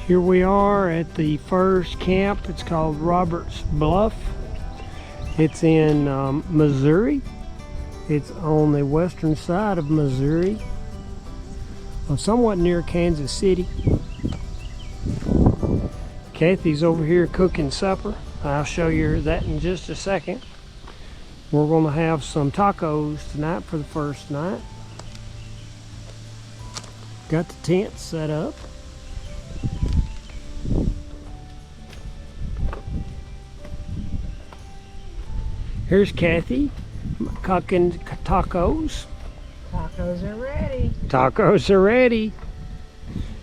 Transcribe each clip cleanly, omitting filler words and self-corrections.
Here we are at the first camp. It's called Roberts Bluff. It's in Missouri. It's on the western side of Missouri, somewhat near Kansas City. Kathy's over here cooking supper. I'll show you that in just a second. We're going to have some tacos tonight for the first night. Got the tent set up. Here's Kathy cooking tacos. Tacos are ready. Tacos are ready.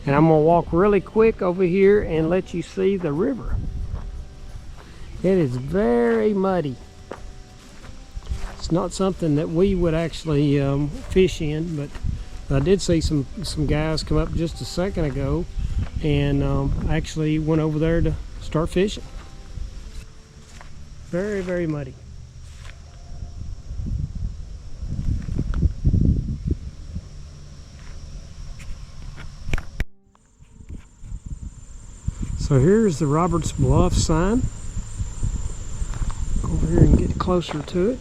And I'm gonna walk really quick over here and let you see the river. It is very muddy. It's not something that we would actually fish in, but I did see some guys come up just a second ago and actually went over there to start fishing. Very, very muddy. So here's the Roberts Bluff sign. Go over here and get closer to it.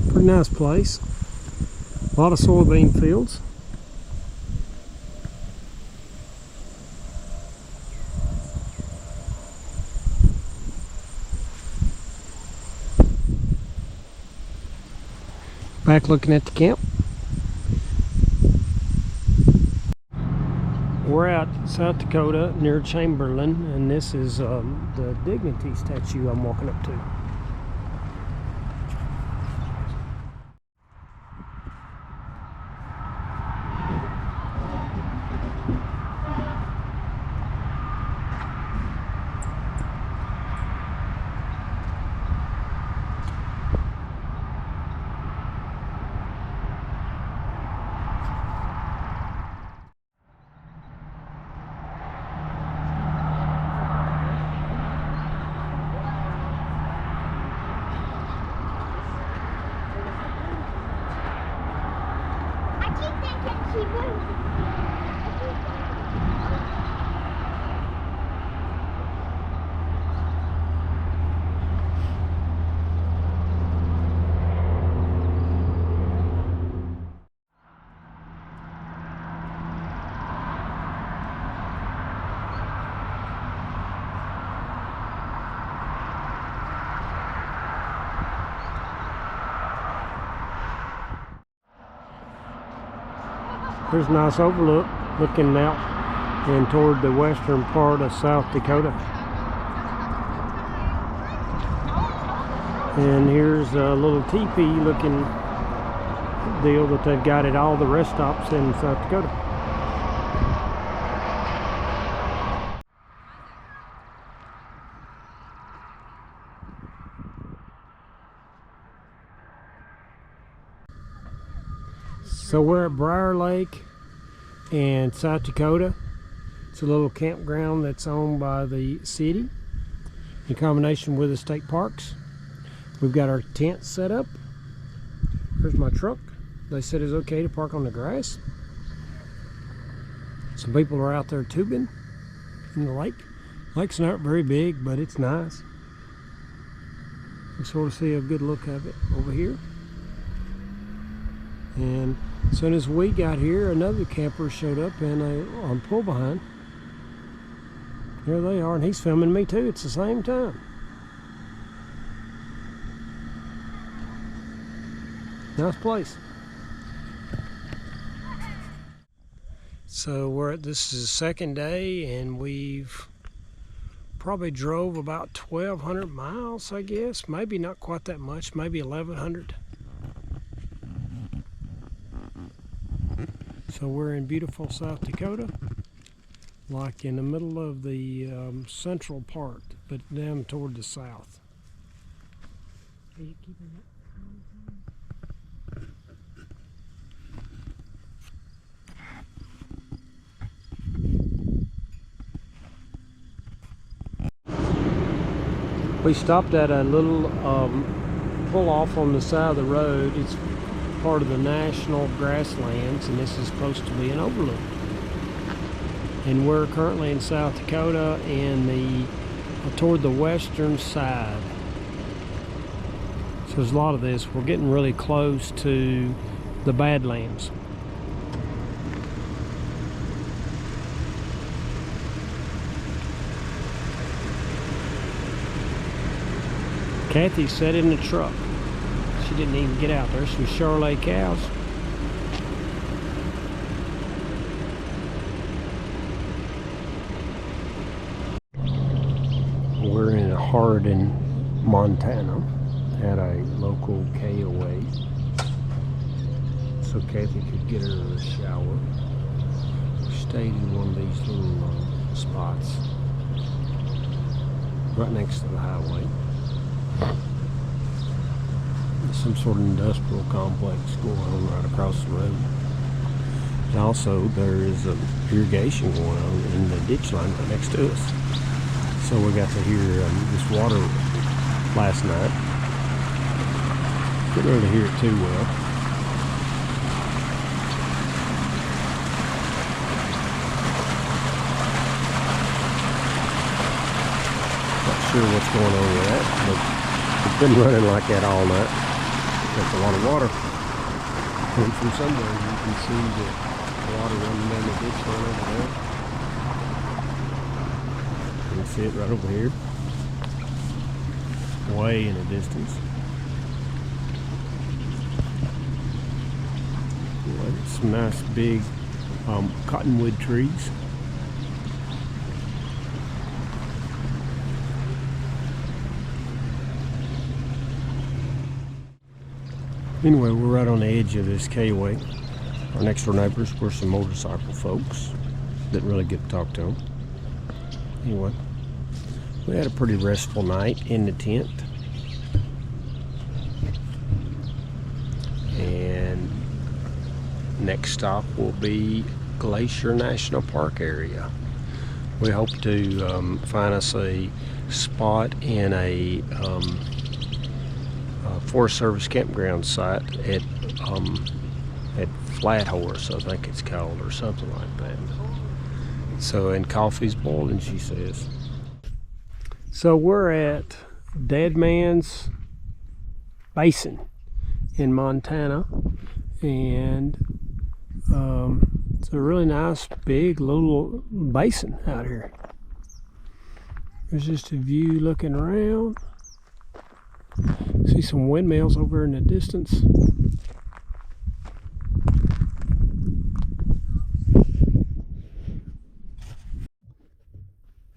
Pretty nice place. A lot of soybean fields. Back looking at the camp. We're out in South Dakota near Chamberlain, and this is the Dignity statue I'm walking up to. There's a nice overlook looking out and toward the western part of South Dakota. And here's a little teepee looking deal that they've got at all the rest stops in South Dakota. So we're at Briar Lake in South Dakota. It's a little campground that's owned by the city in combination with the state parks. We've got our tent set up. Here's my truck. They said it's okay to park on the grass. Some people are out there tubing in the lake. Lake's not very big, but it's nice. You can sort of see a good look of it over here. And as soon as we got here, another camper showed up on pull behind. There they are, and he's filming me too. It's the same time. Nice place. So this is the second day, and we've probably drove about 1,200 miles, I guess. Maybe not quite that much, maybe 1,100. So we're in beautiful South Dakota, like in the middle of the central part, but down toward the south. Are you keeping it? We stopped at a little pull off on the side of the road. It's part of the National Grasslands, and this is supposed to be an overlook. And we're currently in South Dakota in toward the western side. So there's a lot of this. We're getting really close to the Badlands. Kathy sat in the truck. She didn't even get out. There's some Charolais cows. We're in Hardin, Montana, at a local KOA, so Kathy could get her a shower. We stayed in one of these little spots right next to the highway. There's some sort of industrial complex going on right across the road. And also there is irrigation going on in the ditch line right next to us. So we got to hear this water last night. Couldn't really hear it too well. Not sure what's going on with that, but it's been running like that all night. That's a lot of water. And from somewhere you can see the water running down the ditch line over there. You can see it right over here. Way in the distance. Some nice big cottonwood trees. Anyway, we're right on the edge of this KOA. Our next door neighbors were some motorcycle folks. Didn't really get to talk to them. Anyway, we had a pretty restful night in the tent. And next stop will be Glacier National Park area. We hope to find us a spot in a Forest Service campground site at Flat Horse, I think it's called, or something like that. So, and coffee's boiling, she says. So we're at Dead Man's Basin in Montana, and it's a really nice big little basin out here. There's just a view looking around. See some windmills over in the distance.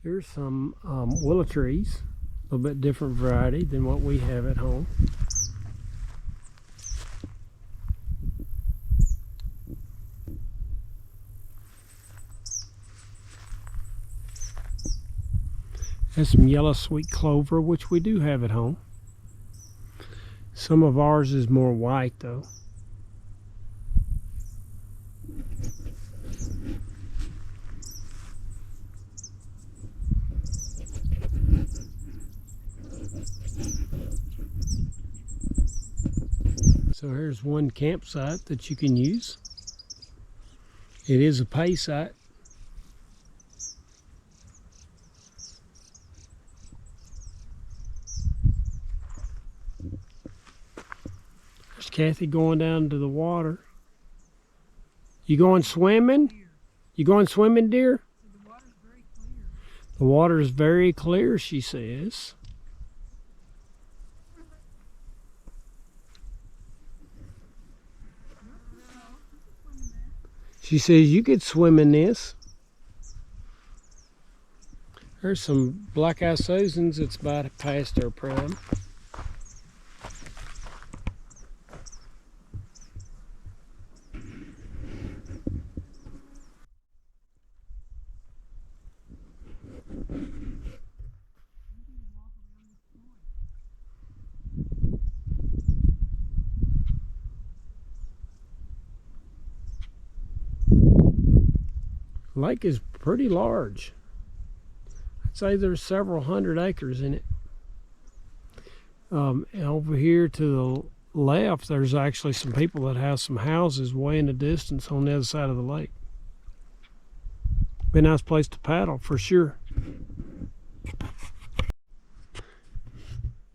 Here's some willow trees, a little bit different variety than what we have at home. There's some yellow sweet clover, which we do have at home. Some of ours is more white though. So here's one campsite that you can use. It is a pay site. There's Kathy going down to the water. You going swimming? You going swimming, dear? The water's very clear. The water is very clear, she says. She says you could swim in this. There's some black-eye Susans that's about past their prime. Lake is pretty large. I'd say there's several hundred acres in it. And over here to the left, there's actually some people that have some houses way in the distance on the other side of the lake. Be a nice place to paddle for sure.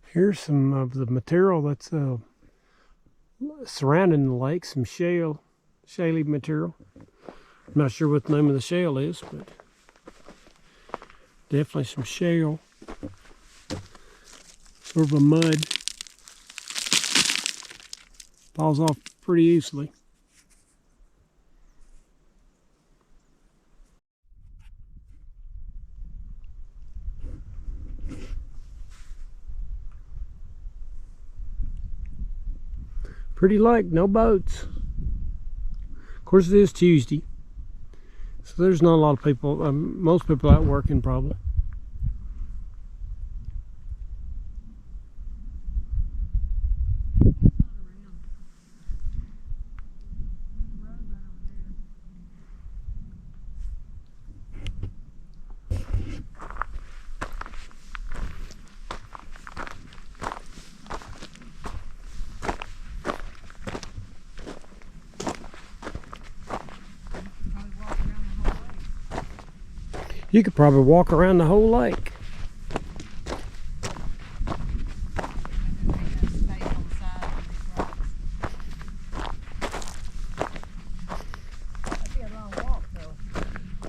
Here's some of the material that's surrounding the lake, some shaly material. I'm not sure what the name of the shale is, but definitely some shale. Sort of a mud. Falls off pretty easily. Pretty lake, no boats. Of course, it is Tuesday. So there's not a lot of people, most people out working probably. You could probably walk around the whole lake.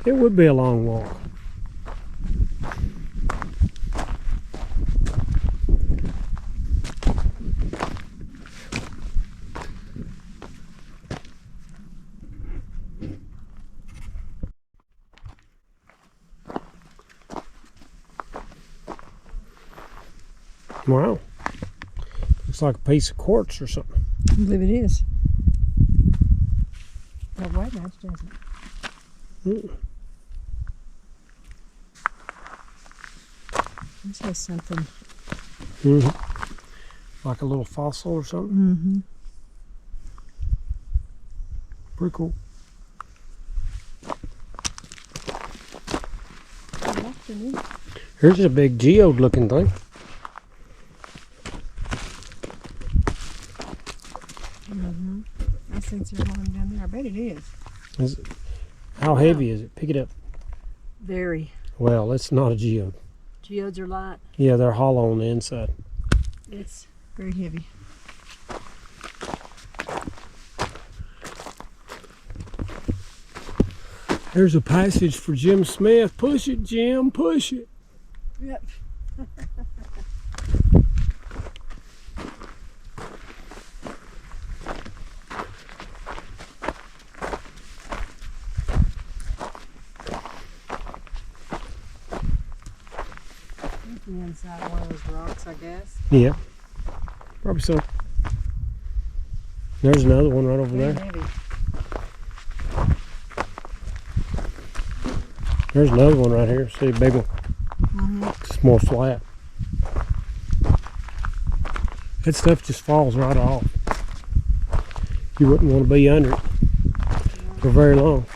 It would be a long walk. Wow. Looks like a piece of quartz or something. I believe it is. Not white match, does it? This has something. Like a little fossil or something. Mm-hmm. Pretty cool. Here's a big geode looking thing. Mm-hmm. I think there's one down there. I bet it is. How heavy is it? Pick it up. Very. Well, it's not a geode. Geodes are light. Yeah, they're hollow on the inside. It's very heavy. There's a passage for Jim Smith. Push it, Jim, push it. Yep. The inside of one of those rocks, I guess. Yeah, probably so. There's another one right over Very there. heavy. There's another one right here. See, a big one. Mm-hmm. It's more flat. That stuff just falls right off. You wouldn't want to be under it for very long.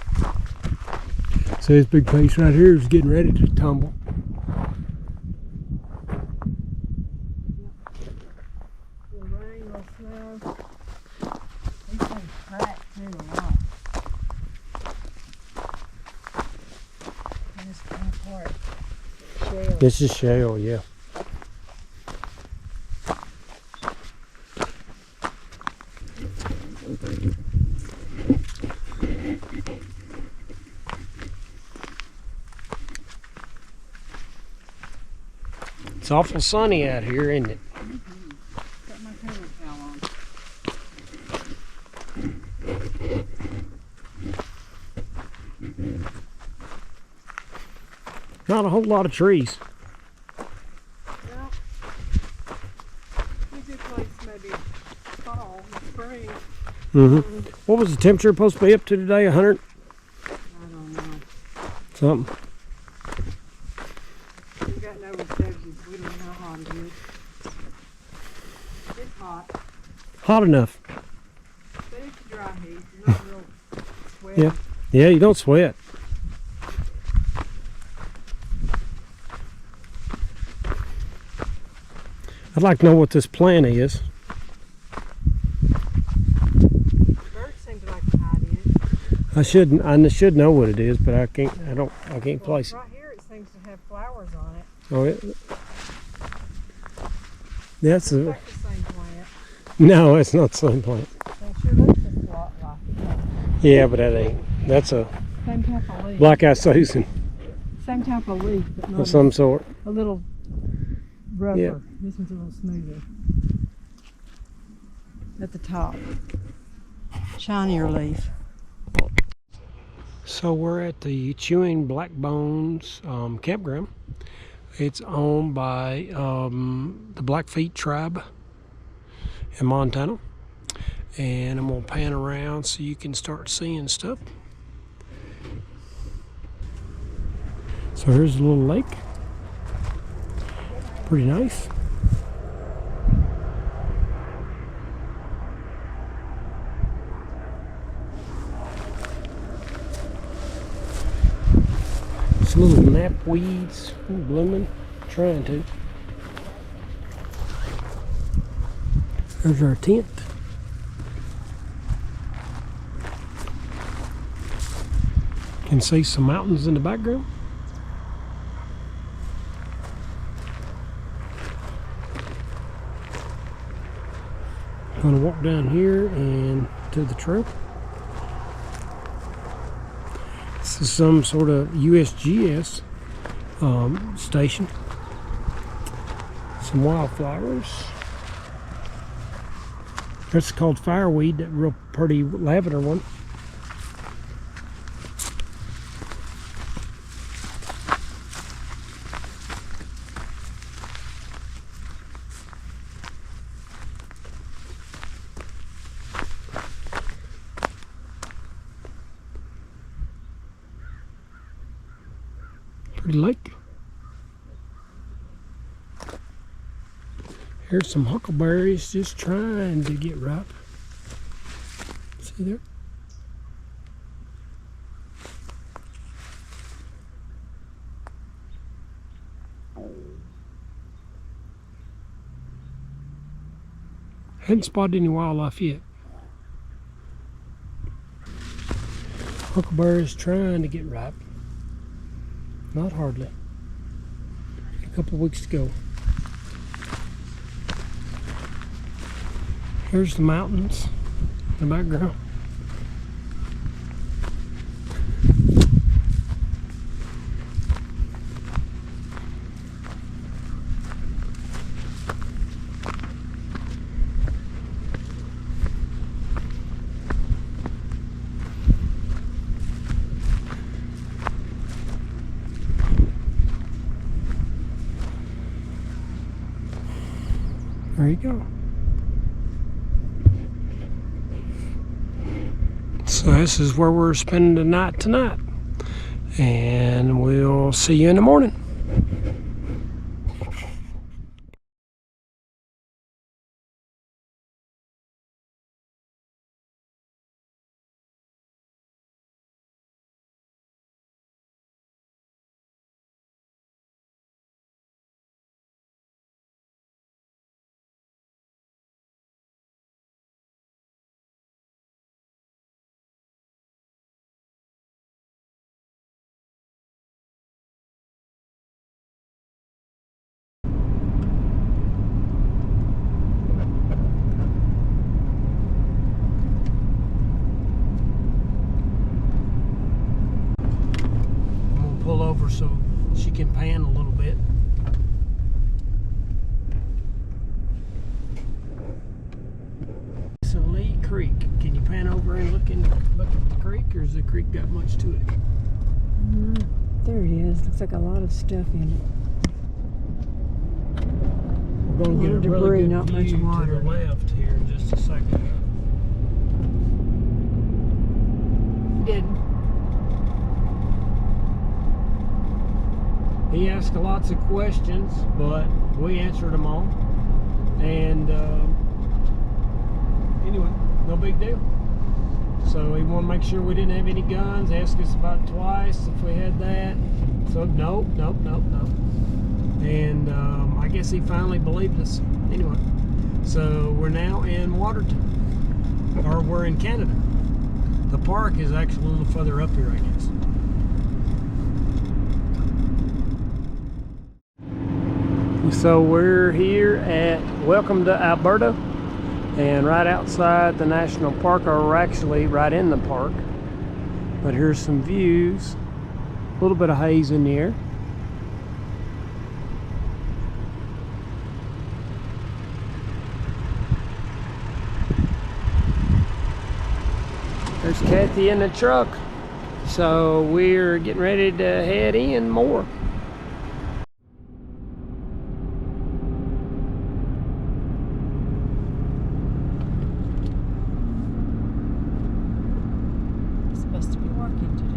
See, this big piece right here is getting ready to tumble. The rain will flow. These things crack through a lot. And this one part, shale. This is shale, yeah. It's awful sunny out here, isn't it? Got my table towel on. Not a whole lot of trees. Well, we do place maybe fall, spring. Mm-hmm. What was the temperature supposed to be up to today? 100 I don't know. something. We got no receptions. We don't know how hot it is. It's hot, Hot enough. but it's a dry heat. You're not real sweaty. Yeah. Yeah, you don't sweat. I'd like to know what this plant is. Birds seem to like to hide in it. I should know what it is, but I can't place it. Right here it seems to have flowers on it. Oh, that's It's a like the same plant. no. It's not the same plant. It sure looks a lot like it. Yeah, but that ain't. That's a Same type of leaf. black eye Susan Same type of leaf, but not of some sort. a little rougher. Yeah. This one's a little smoother. At the top. Shinier leaf. So we're at the Chewing Black Bones campground. It's owned by the Blackfeet tribe in Montana. And I'm going to pan around so you can start seeing stuff. So here's a little lake. Pretty nice. Some little knapweeds blooming, trying to. There's our tent. Can see some mountains in the background. Gonna walk down here and to the trail. This is some sort of USGS station. Some wildflowers. That's called fireweed, that real pretty lavender one. Pretty lake. Here's some huckleberries just trying to get ripe. See there? Hadn't spotted any wildlife yet. Huckleberries trying to get ripe. Not hardly. A couple weeks to go. Here's the mountains in the background. There you go. So this is where we're spending the night tonight. And we'll see you in the morning. Pull over so she can pan a little bit. It's a Lee Creek. Can you pan over and look at the creek, or has the creek got much to it? There it is. Looks like a lot of stuff in it. We're going to get a Debris, really good not much view water. to the left here in just a second. He asked lots of questions, but we answered them all. And anyway, no big deal. So he wanted to make sure we didn't have any guns. Asked us about it twice if we had that. So nope. And I guess he finally believed us. Anyway, so we're now in Waterton, or we're in Canada. The park is actually a little further up here, I guess. So we're here at Welcome to Alberta, and right outside the national park, or we're actually right in the park. But here's some views. A little bit of haze in the air. There's Kathy in the truck. So we're getting ready to head in more. Supposed to be working today.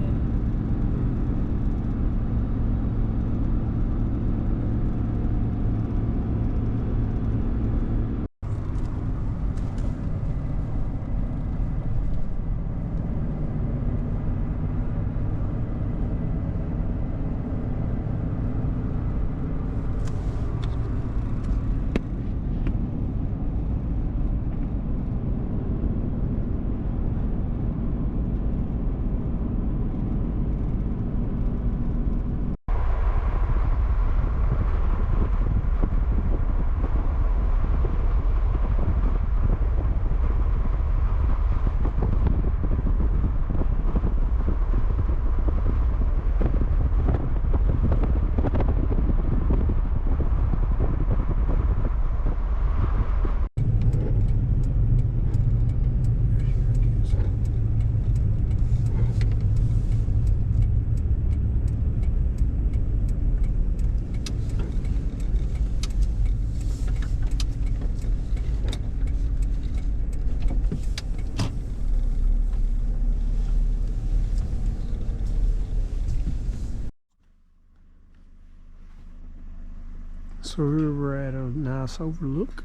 So we're at a nice overlook,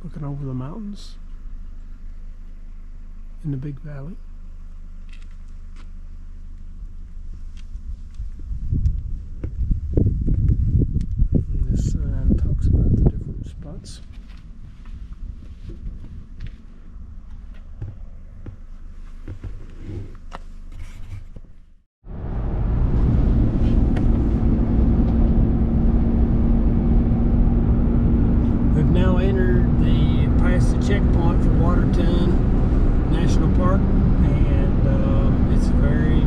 looking over the mountains in the big valley. And this sign talks about the different spots. Now entered past the checkpoint for Waterton National Park, and it's a very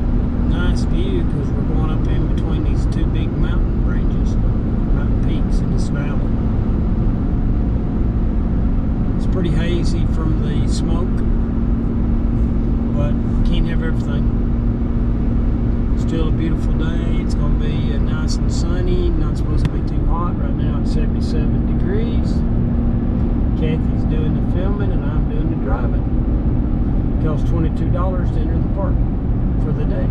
nice view because we're going up in between these two big mountain ranges, mountain peaks in this valley. It's pretty hazy from the smoke, but can't have everything. Still a beautiful day. It's going to be nice and sunny, not supposed to be too hot. Right now it's 77 degrees. Kathy's doing the filming and I'm doing the driving. It costs $22 to enter the park for the day.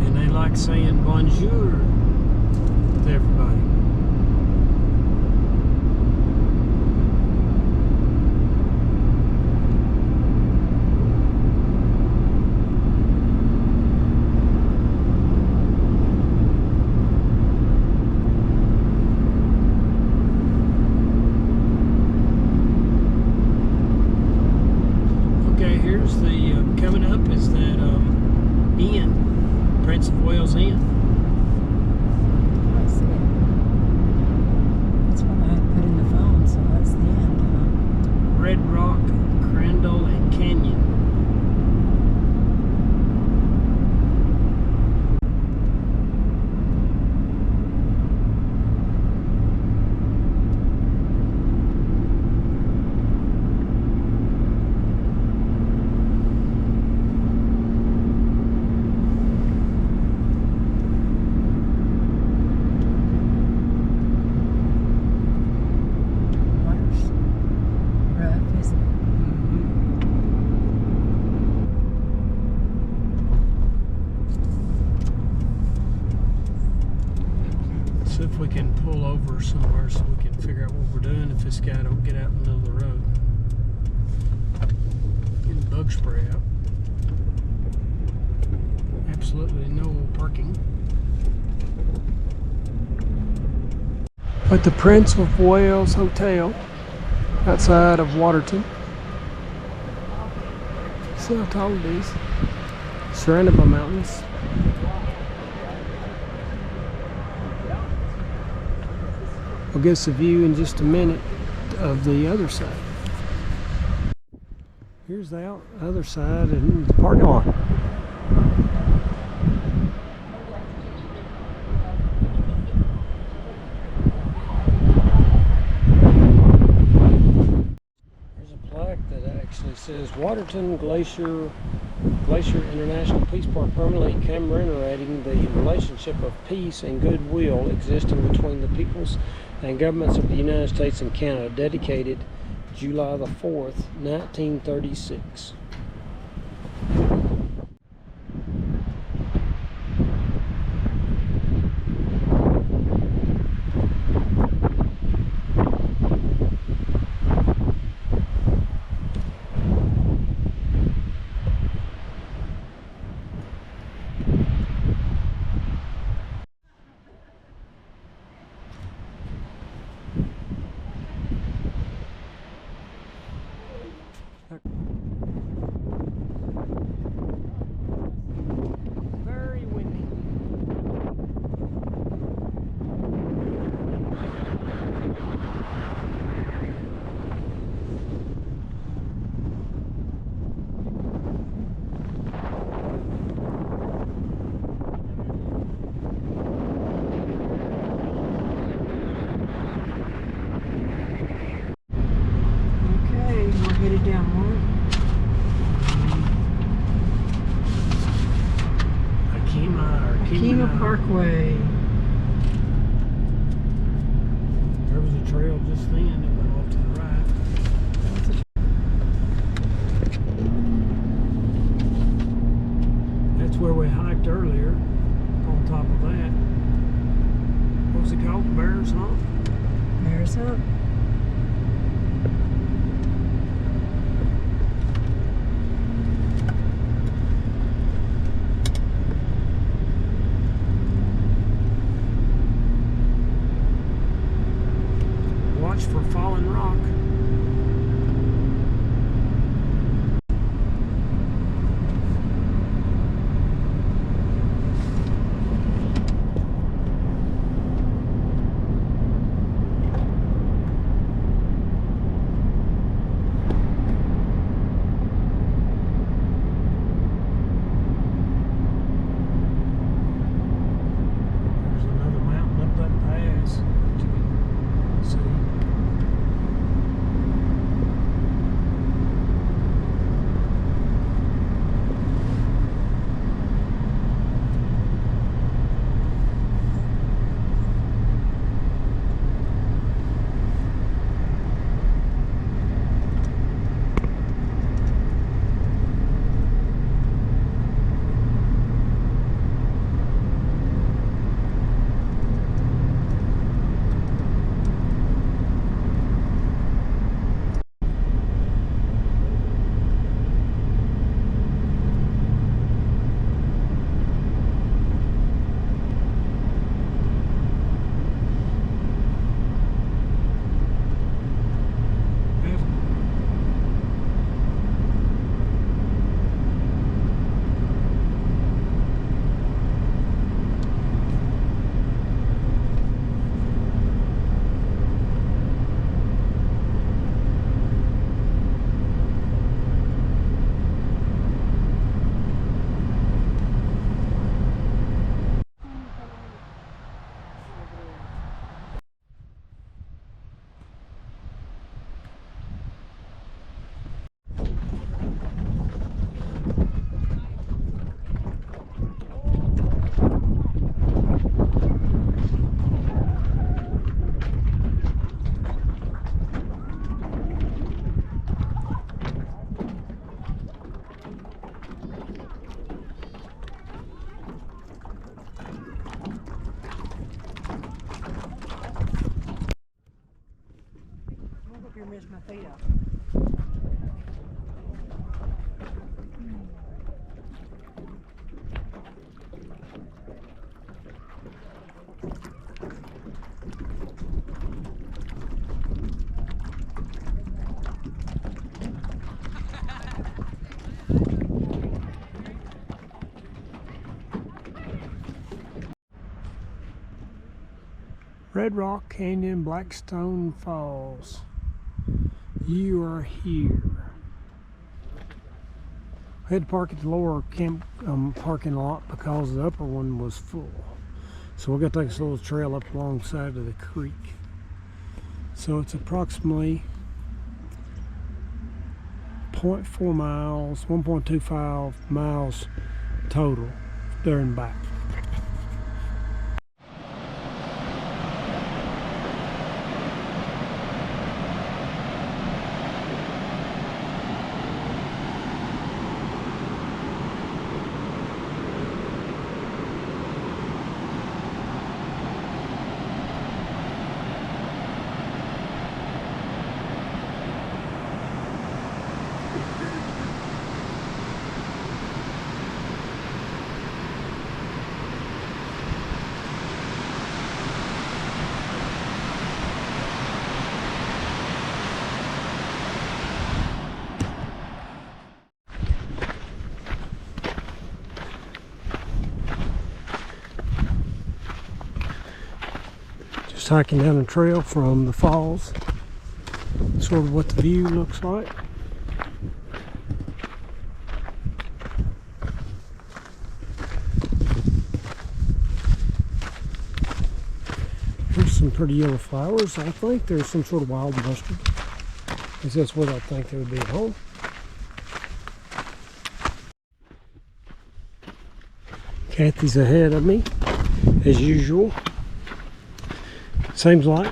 And they like saying bonjour to everybody. Coming up is that inn, Prince of Wales Inn. I see it. That's what I had put in the phone, so that's the end. Red Rock, Crandall, and Canyon. we can pull over somewhere so we can figure out what we're doing if this guy don't get out in the middle of the road. Getting bug spray out. Absolutely no parking. At the Prince of Wales Hotel outside of Waterton. See how tall it is. Surrounded by mountains. I'll give us a view in just a minute of the other side. Here's the other side and the parking lot. There's a plaque that actually says Waterton Glacier International Peace Park permanently commemorating the relationship of peace and goodwill existing between the peoples and governments of the United States and Canada, dedicated July the 4th, 1936. Very windy. Okay, we're headed down one. Akima Parkway. There was a trail just then that went off to the right. That's where we hiked earlier, on top of that. What was it called? Bears Hump? There's up. Watch for fallen rock. fish my feet off. Red Rock Canyon, Blackstone Falls. You are here. I had to park at the lower camp parking lot because the upper one was full. So we're going to take this little trail up alongside of the creek. So it's approximately 0.4 miles, 1.25 miles total there and back. Just hiking down the trail from the falls. Sort of what the view looks like. There's some pretty yellow flowers. I think there's some sort of wild mustard. At least that's what I think they would be at home. Kathy's ahead of me, as usual. Seems like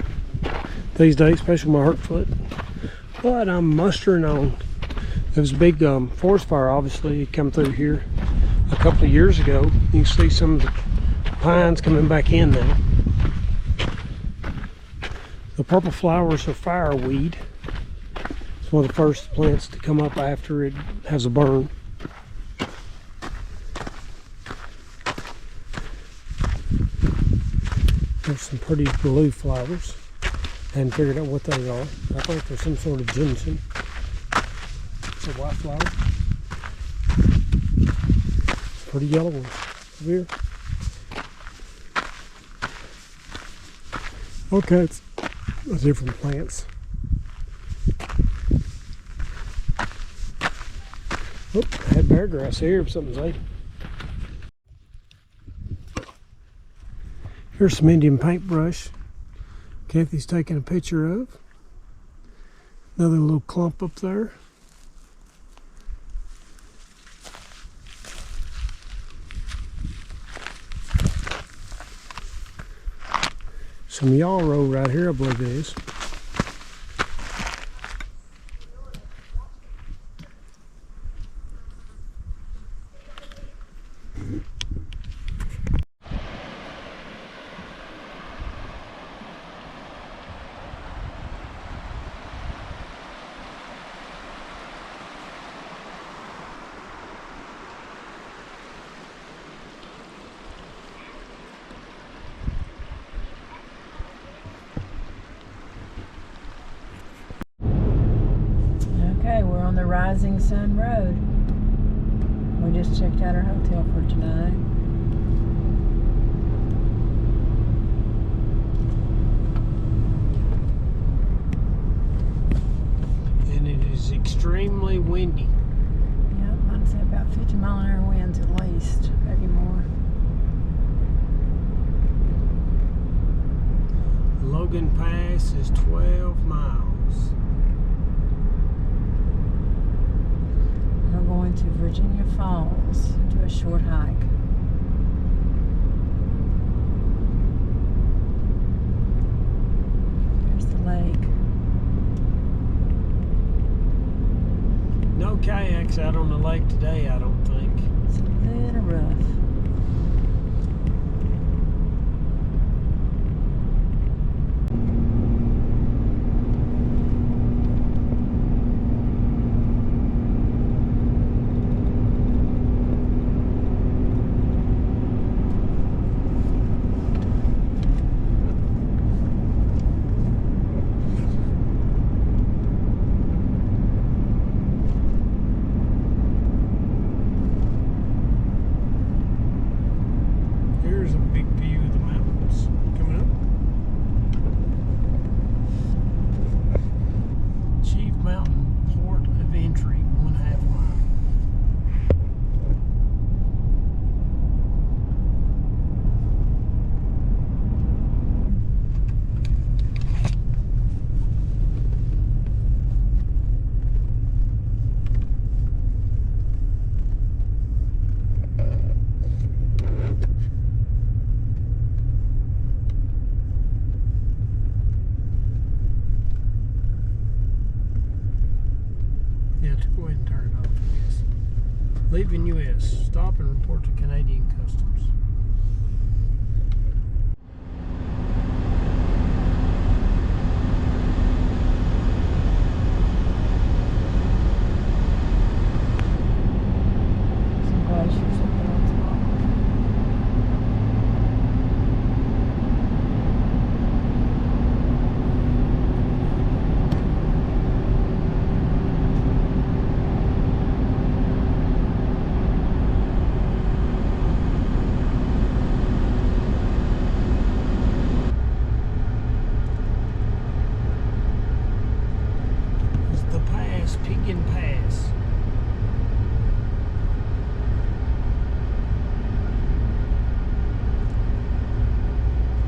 these days, especially my hurt foot. But I'm mustering on. There was a big forest fire, obviously, come through here a couple of years ago. You can see some of the pines coming back in now. The purple flowers are fireweed. It's one of the first plants to come up after it has a burn. There's some pretty blue flowers. I hadn't figured out what they are. I think they're some sort of ginseng. It's a white flower. Pretty yellow ones over here. Okay, it's different plants. Oh, I had bear grass here if something's eating. Here's some Indian paintbrush Kathy's taking a picture of. Another little clump up there. Some yarrow right here, I believe it is. Okay, we're on the Rising Sun Road. We just checked out our hotel for tonight. And it is extremely windy. Yeah, I'd say about 50-mile-an-hour winds at least, maybe more. Logan Pass is 12 miles. We're going to Virginia Falls to do a short hike. There's the lake. No kayaks out on the lake today, I don't think. It's a little rough. Go ahead and turn it off, I guess. Leaving U.S. Stop and report to Canadian Customs. Some glaciers up there on top. It's the pass, Pigeon Pass.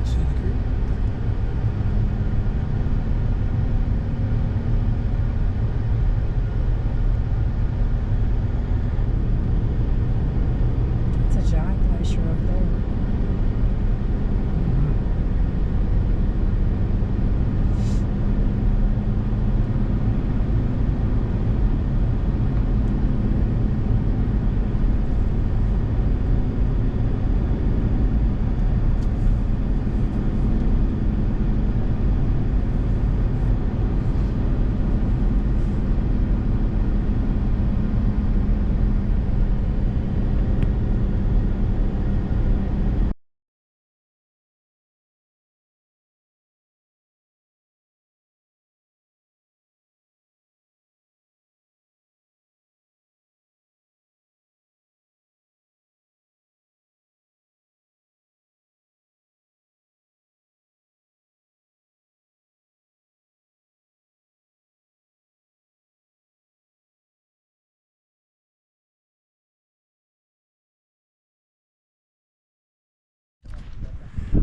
See the creek? It's a giant glacier up there.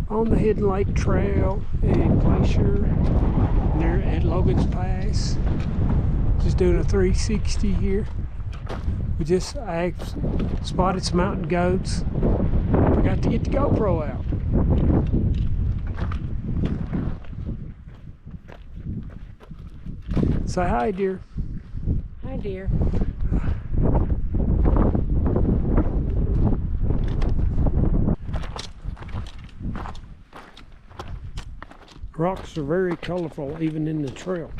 On the Hidden Lake Trail and Glacier there at Logan's Pass. Just doing a 360 here. I spotted some mountain goats. Forgot to get the GoPro out. Say hi, dear. Hi, dear. Rocks are very colorful even in the trail.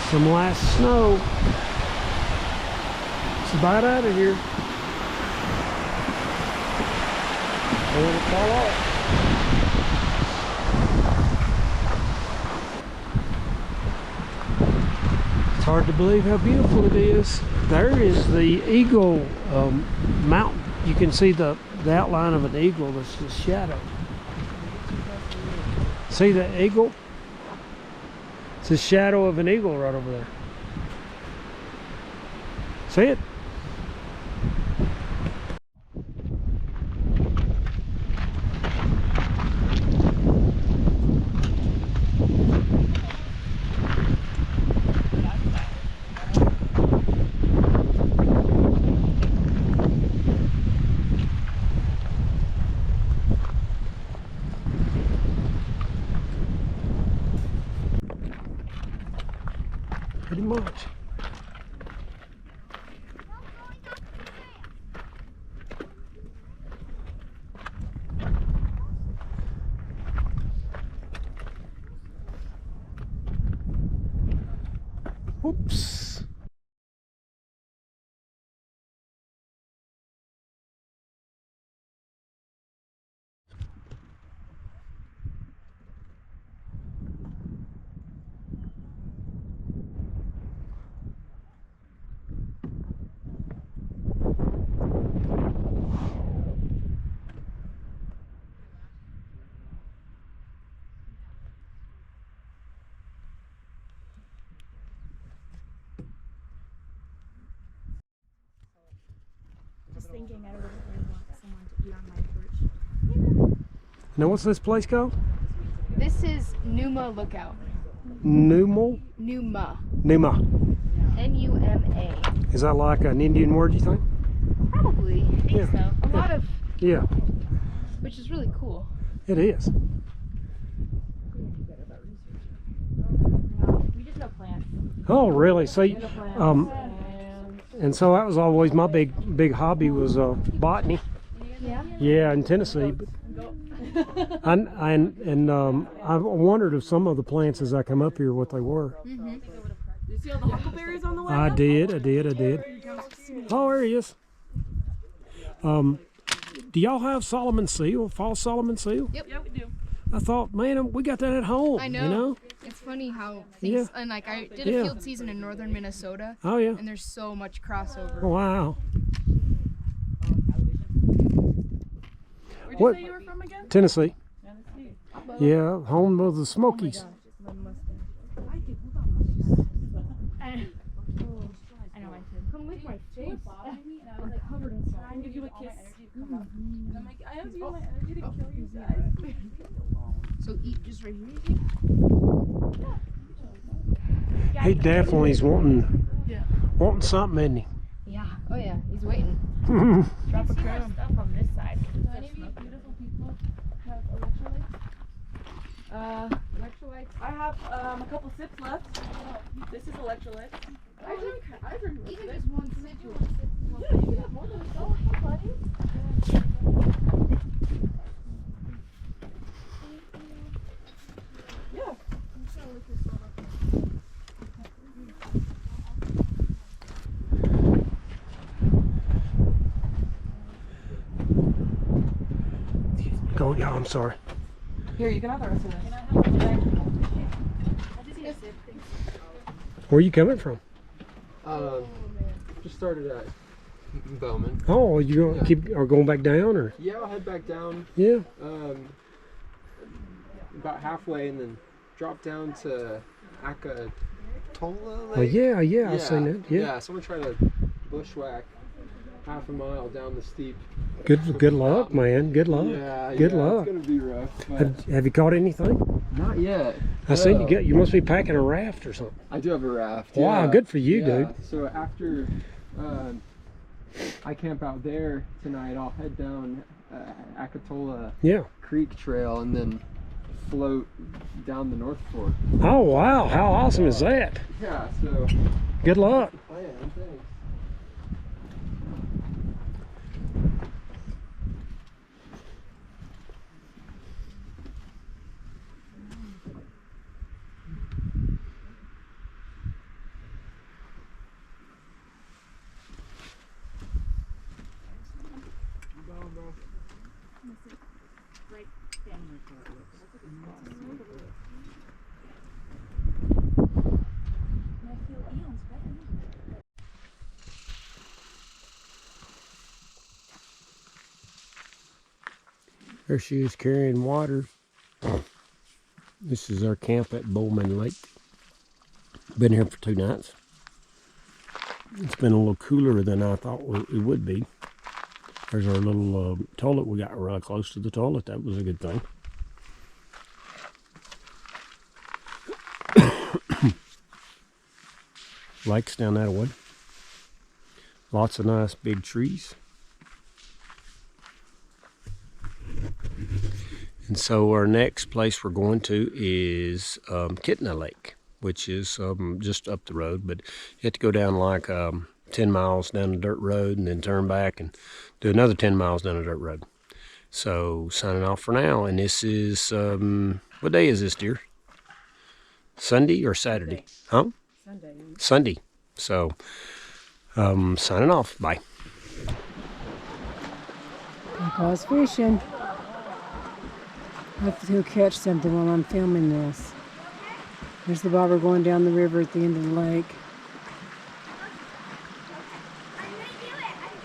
Some last snow. It's about out of here. Don't let it fall off. It's hard to believe how beautiful it is. There is the Eagle Mountain. You can see the outline of an eagle. That's the shadow. See the eagle? It's the shadow of an eagle right over there. See it? Pretty much. Oops. Now, what's this place called? This is Numa Lookout. Numa? Numa. Numa. N-U-M-A. Is that like an Indian word, you think? Probably. I think Yeah. so. A lot of, Yeah, which is really cool. it is. We just know plants. Oh, really? See, and so that was always my big hobby was botany. Yeah. Yeah, in Tennessee. But I've wondered if some of the plants as I come up here what they were. Mm-hmm. You see all the huckleberries on the way? I did. Oh, there he is. Do y'all have Solomon seal, false Solomon seal? Yep. Yeah, we do. I thought, man, we got that at home. I know. You know? It's funny how things, Yeah. and like I did Yeah. a field season in northern Minnesota, Oh yeah. and there's so much crossover. Wow. Where'd What? you say you were from again? Tennessee. Tennessee. Yeah, home of the Smokies. I know I should. Come lick my face. I was like covered in salt. I can give you a kiss. And I'm like, I have to use my energy to kill you guys. So eat just right here. He definitely is wanting Yeah. something, isn't he? Yeah. Oh yeah. He's waiting. Drop a crumb. Stuff on this side. Do any of you beautiful people have electrolytes? Electrolytes. I have a couple sips left. This is electrolytes. I drink Even this. just one sip. Yeah, you can have more than so. Hey, buddy. Yeah. Go, yeah, I'm sorry. Here, you can have the rest of this. Where are you coming from? Just started at Bowman. Oh, you gonna keep or going back down or? Yeah, I'll head back down Yeah. about halfway and then drop down to Akatola Lake. Oh yeah, I've seen that. Yeah. Yeah, so I'm gonna try to bushwhack half a mile down the steep. Good luck, man. Good luck. Yeah, Good yeah, luck. It's gonna be rough. But Have you caught anything? not yet. I seen you No. get. You must be packing a raft or something. I do have a raft. Wow, yeah. good for you, Yeah, dude. So after I camp out there tonight, I'll head down Akatola Yeah. Creek Trail and then float down the North Fork. Oh wow, how awesome is that? Yeah, so Good luck. I am. Thanks. There she is carrying water. This is our camp at Bowman Lake. Been here for 2 nights. It's been a little cooler than I thought it would be. There's our little toilet. We got really close to the toilet. That was a good thing. Lakes down that way. Lots of nice big trees. And so our next place we're going to is Kitna Lake, which is just up the road, but you have to go down like 10 miles down a dirt road and then turn back and do another 10 miles down a dirt road. So signing off for now, and this is, what day is this, dear? Sunday or Saturday? Huh? Sunday. Sunday. So signing off. Bye. There goes fishing. Hopefully he'll catch something while I'm filming this. There's the bobber going down the river at the end of the lake.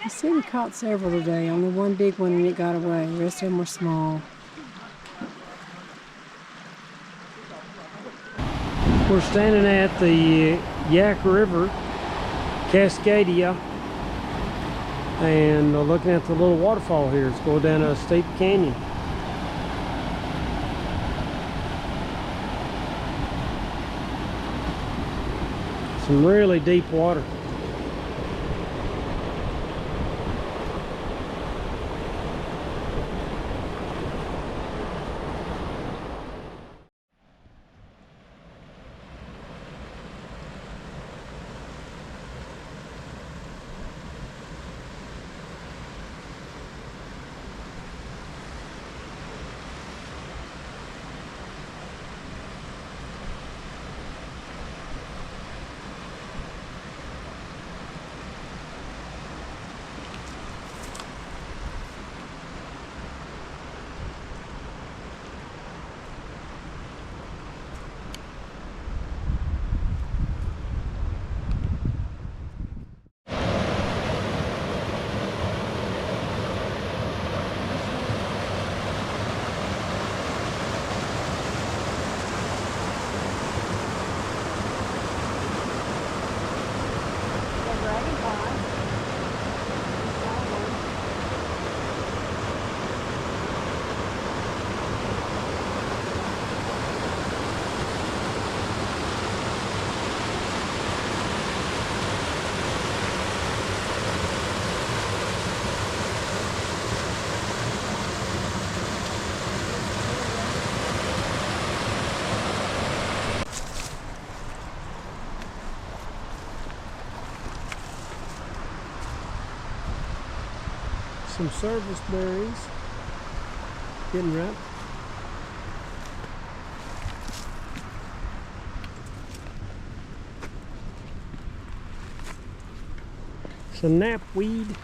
I said he caught several today. Only one big one and it got away. The rest of them were small. We're standing at the Yak River, Cascadia, and looking at the little waterfall here. It's going down a steep canyon. Some really deep water. Some service berries getting ripe. Some knapweed.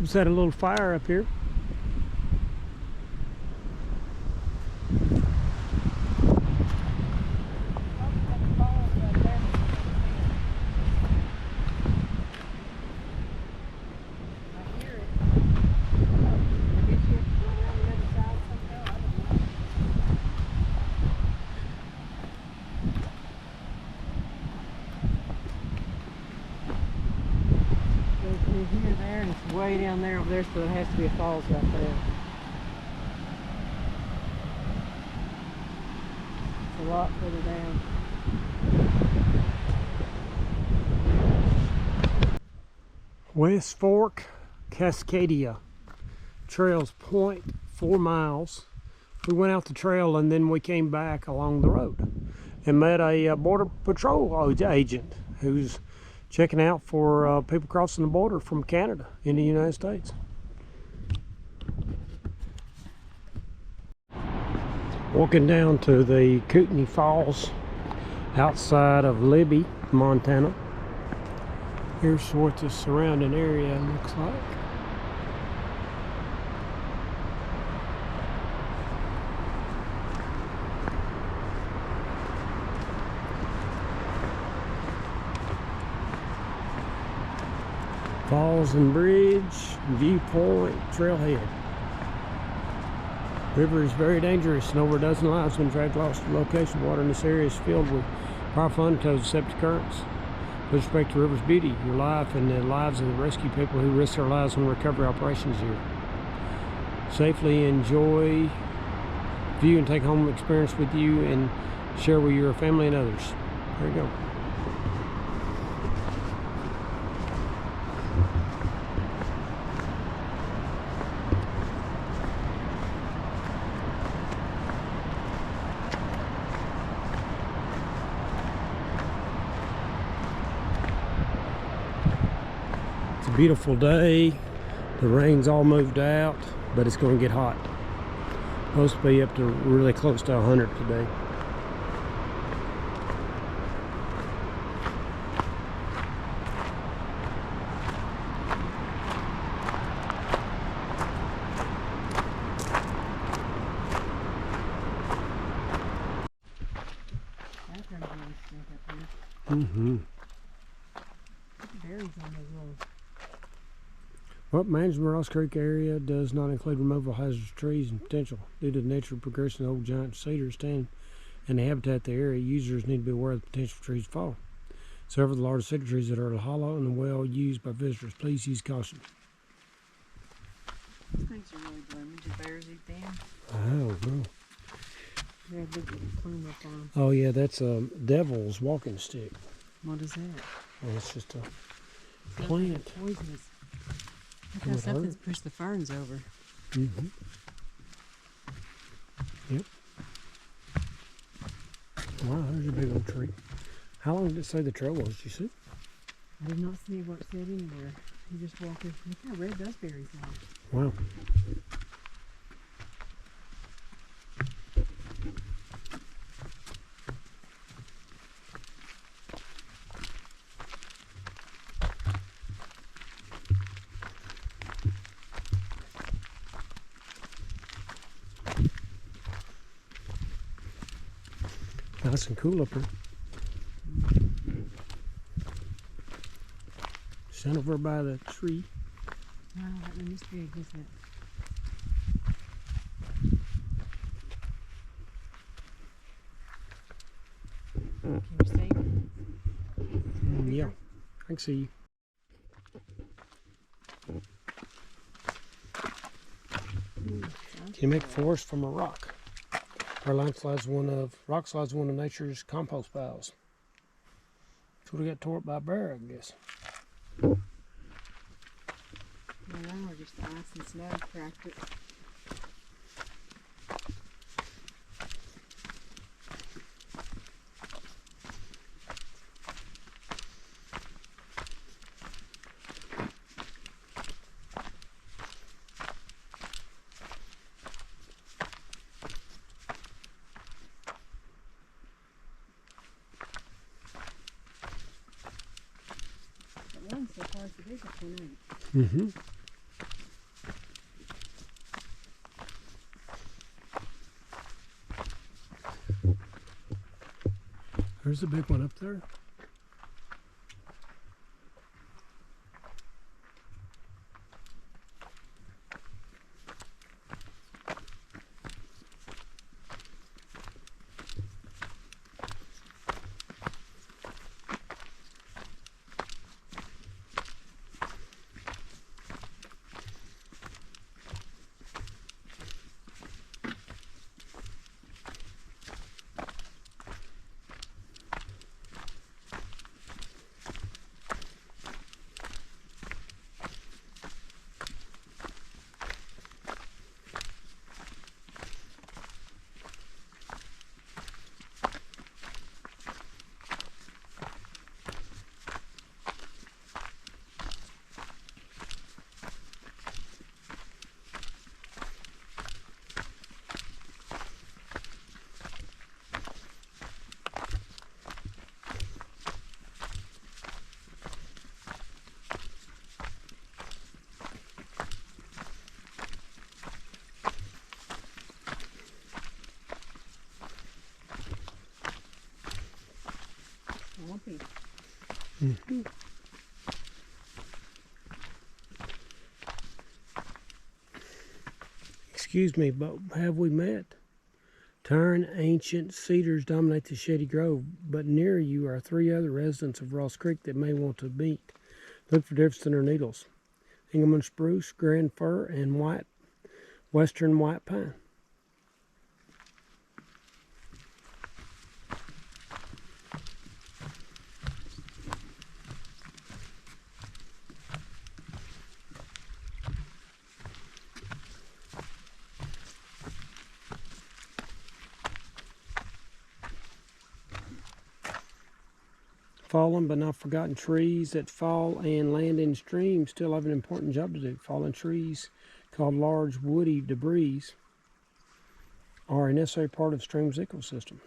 Just had a little fire up here. Here, there, and it's way down there over there, so it has to be a falls right there. It's a lot further down. West Fork, Cascadia. Trail's 0.4 miles. We went out the trail and then we came back along the road and met a border patrol agent who's checking out for people crossing the border from Canada into the United States. Walking down to the Kootenai Falls outside of Libby, Montana. Here's what the surrounding area looks like. Falls and Bridge, Viewpoint, Trailhead. River is very dangerous and over a dozen lives have been dragged lost to location. Water in this area is filled with powerful undertows and septic currents. With respect to the river's beauty, your life and the lives of the rescue people who risk their lives on recovery operations here. Safely enjoy, view and take home experience with you and share with your family and others. There you go. Beautiful day. The rain's all moved out, but it's going to get hot. Supposed to be up to really close to 100 today. That's gonna be a stink up here. Mm-hmm. Berries on those little. Well, management of Ross Creek area does not include removal of hazardous trees and potential. Due to the natural progression of old giant cedars stand and the habitat of the area, users need to be aware of the potential for trees to fall. Several of the large cedar trees that are hollow and well used by visitors. Please use caution. These things are really blooming. Do bears eat them? I don't know. They have big plume up on them. Oh yeah, that's a devil's walking stick. What is that? Well, it's just a plant. Poisonous. Look It how would something's pushed the ferns over. Mm-hmm. Yep. Wow, there's a big old tree. How long did it say the trail was? Did you see? I did not see what it said anywhere. You just walk in. Look how red those berries are. Wow. Nice and cool up here. Stand over by the tree. Wow, that one is big, isn't it? Can you see? Yeah, I can see you. Can you make a forest from a rock? Our rock slide is one of nature's compost piles. That's what got tore up by a bear, I guess. No, we're just ice and snow cracked it. That one so far is the biggest one, ain't it? Mm-hmm. There's a big one up there. Lumpy. Mm-hmm. Excuse me, but have we met? Tern ancient cedars dominate the shady grove, but near you are 3 other residents of Ross Creek that may want to meet. Look for difference in their needles. Engelmann spruce, grand fir, and western white pine. Fallen but not forgotten trees that fall and land in streams still have an important job to do. Fallen trees, called large woody debris, are a necessary part of the stream's ecosystem.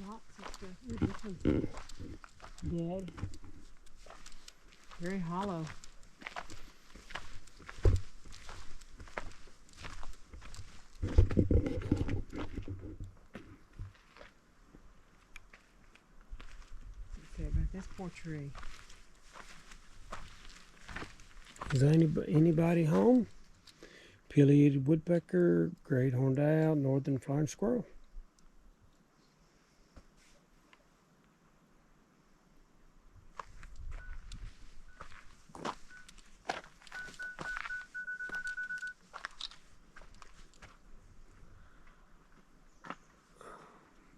Lots of stuff. Ooh, this one's dead. Very hollow. Poor tree. Is anybody home? Pileated woodpecker, great horned owl, northern flying squirrel.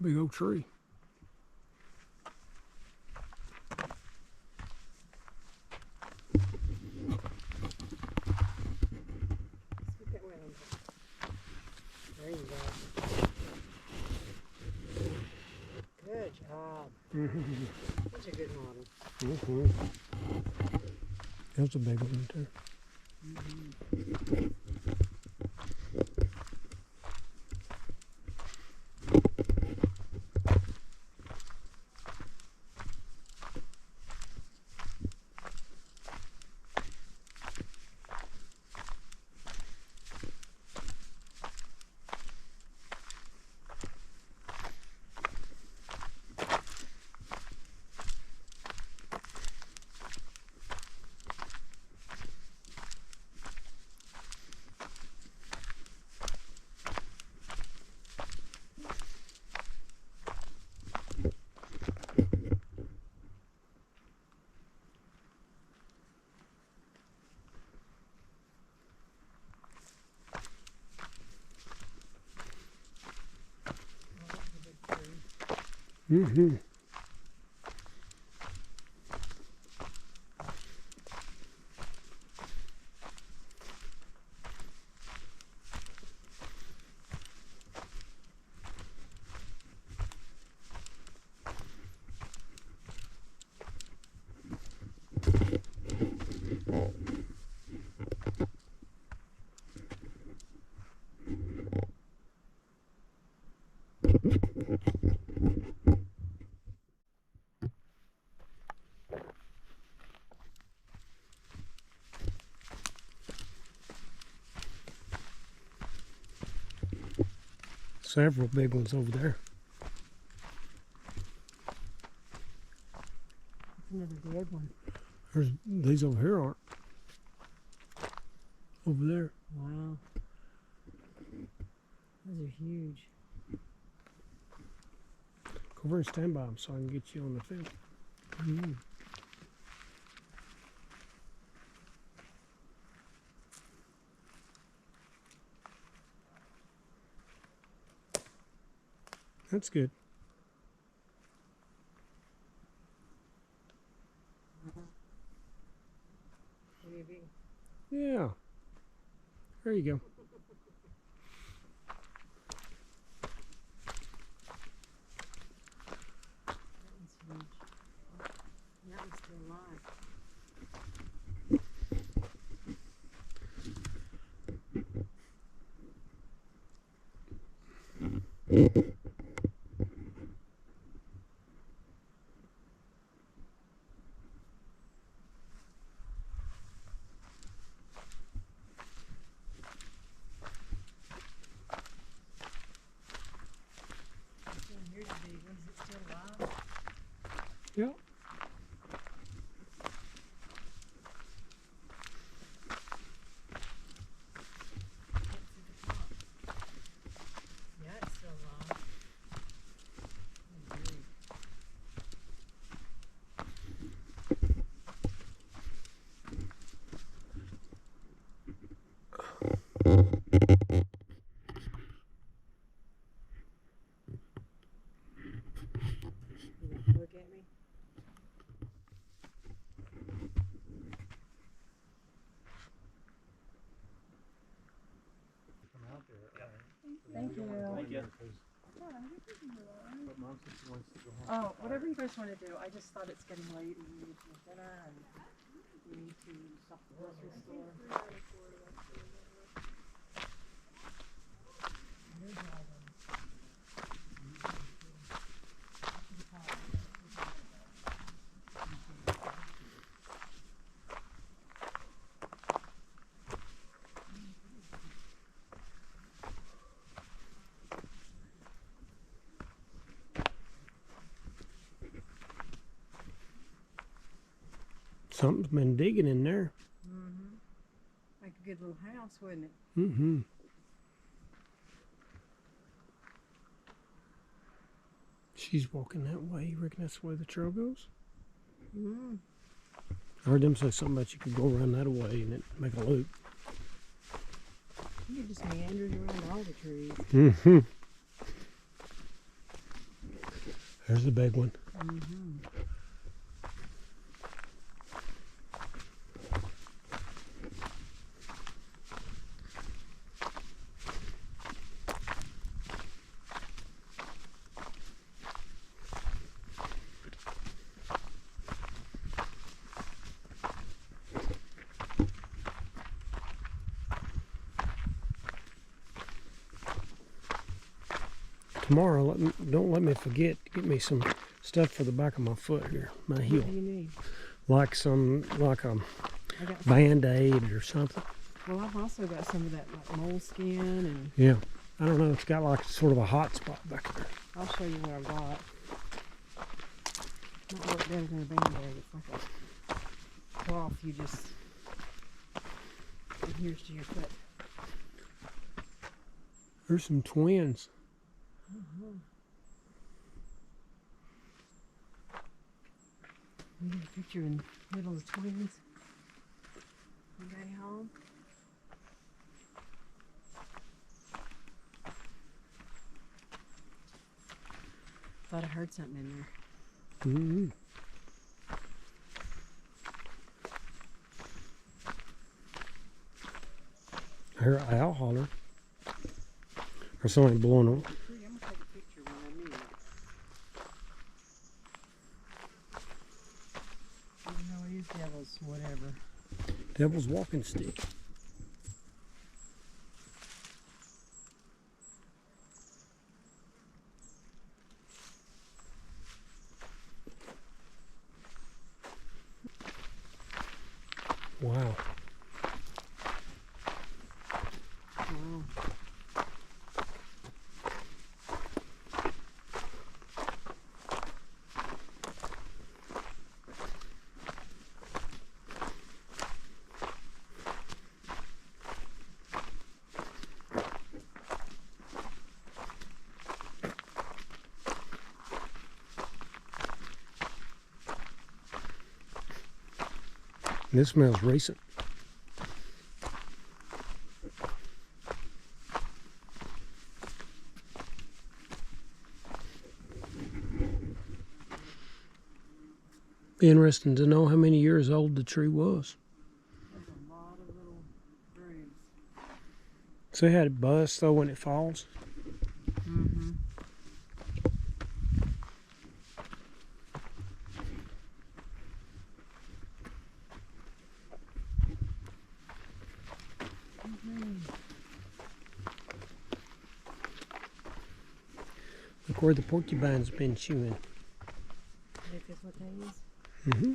Big old tree. There you go. Good job. That's a good model. That's a big one too. Mm-hmm. Several big ones over there. That's another dead one. There's these over here aren't. Over there. Wow. Those are huge. Go over and stand by them so I can get you on the film. That's good. Maybe. Yeah. There you go. That one's huge. That one's still alive. Here's a big one. Is it still alive? Yeah. Yeah, it's still alive. Oh, big. You want to look at me? Thank you. Thank you. Oh, whatever you guys want to do. I just thought it's getting late and we need to eat dinner and we need to stop at the grocery store. Something's been digging in there. Mm-hmm. Like a good little house, wouldn't it? Mm-hmm. She's walking that way. You reckon that's the way the trail goes? Mm-hmm. I heard them say something about you could go around that way and it make a loop. You just meanders around all the trees. Mm-hmm. There's the big one. Mm-hmm. Tomorrow, don't let me forget, get me some stuff for the back of my foot here, my heel. What do you need? Like a I got. Band-Aid or something. Well, I've also got some of that like moleskin, and Yeah. I don't know, it's got like sort of a hot spot back there. I'll show you what I've got. Might work better than a Band-Aid. It's like a cloth you just adheres to your foot. There's some twins. You get a picture in the middle of the twins. Anybody home? Thought I heard something in there. Mm-hmm. I hear an owl holler. Or something blowing on. I'm gonna take a picture when I meet it. Even though it is devil's whatever. Devil's walking stick. Wow. Wow. This smells recent. Be interesting to know how many years old the tree was. There's a lot of little grooves. So it had it bust though when it falls. Mm-hmm. Look where the porcupine's been chewing. Look at what that is. Mm-hmm.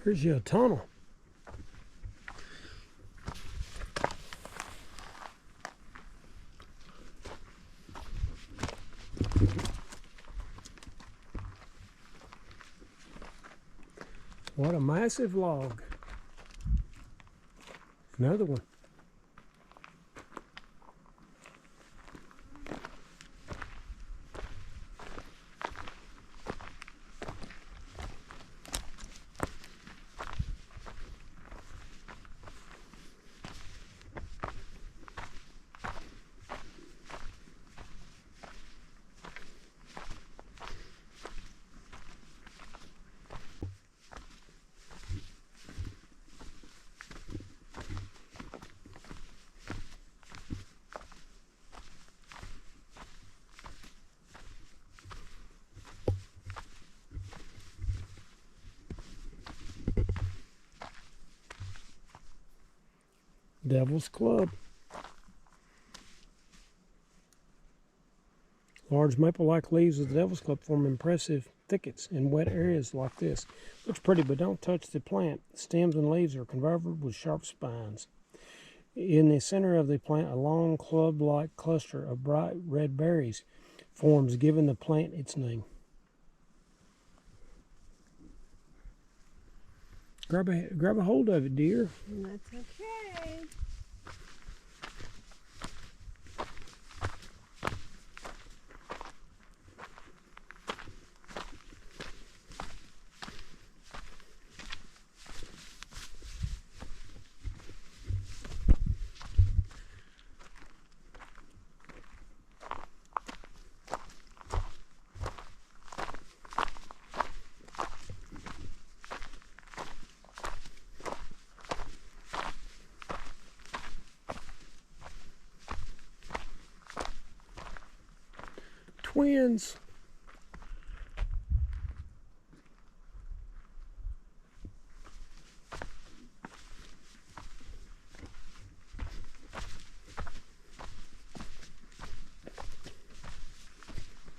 Here's your tunnel. What a massive log. Another one. Devil's Club. Large maple-like leaves of the devil's club form impressive thickets in wet areas like this. Looks pretty, but don't touch the plant. Stems and leaves are covered with sharp spines. In the center of the plant, a long club-like cluster of bright red berries forms, giving the plant its name. Grab a hold of it, dear. That's okay. Twins.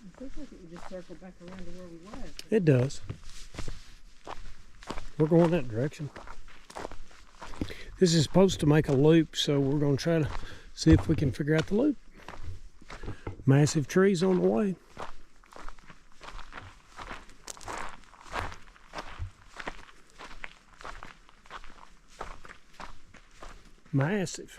It looks like it would just circle back around to where we was. It does. We're going that direction. This is supposed to make a loop, so we're going to try to see if we can figure out the loop. Massive trees on the way. Massive.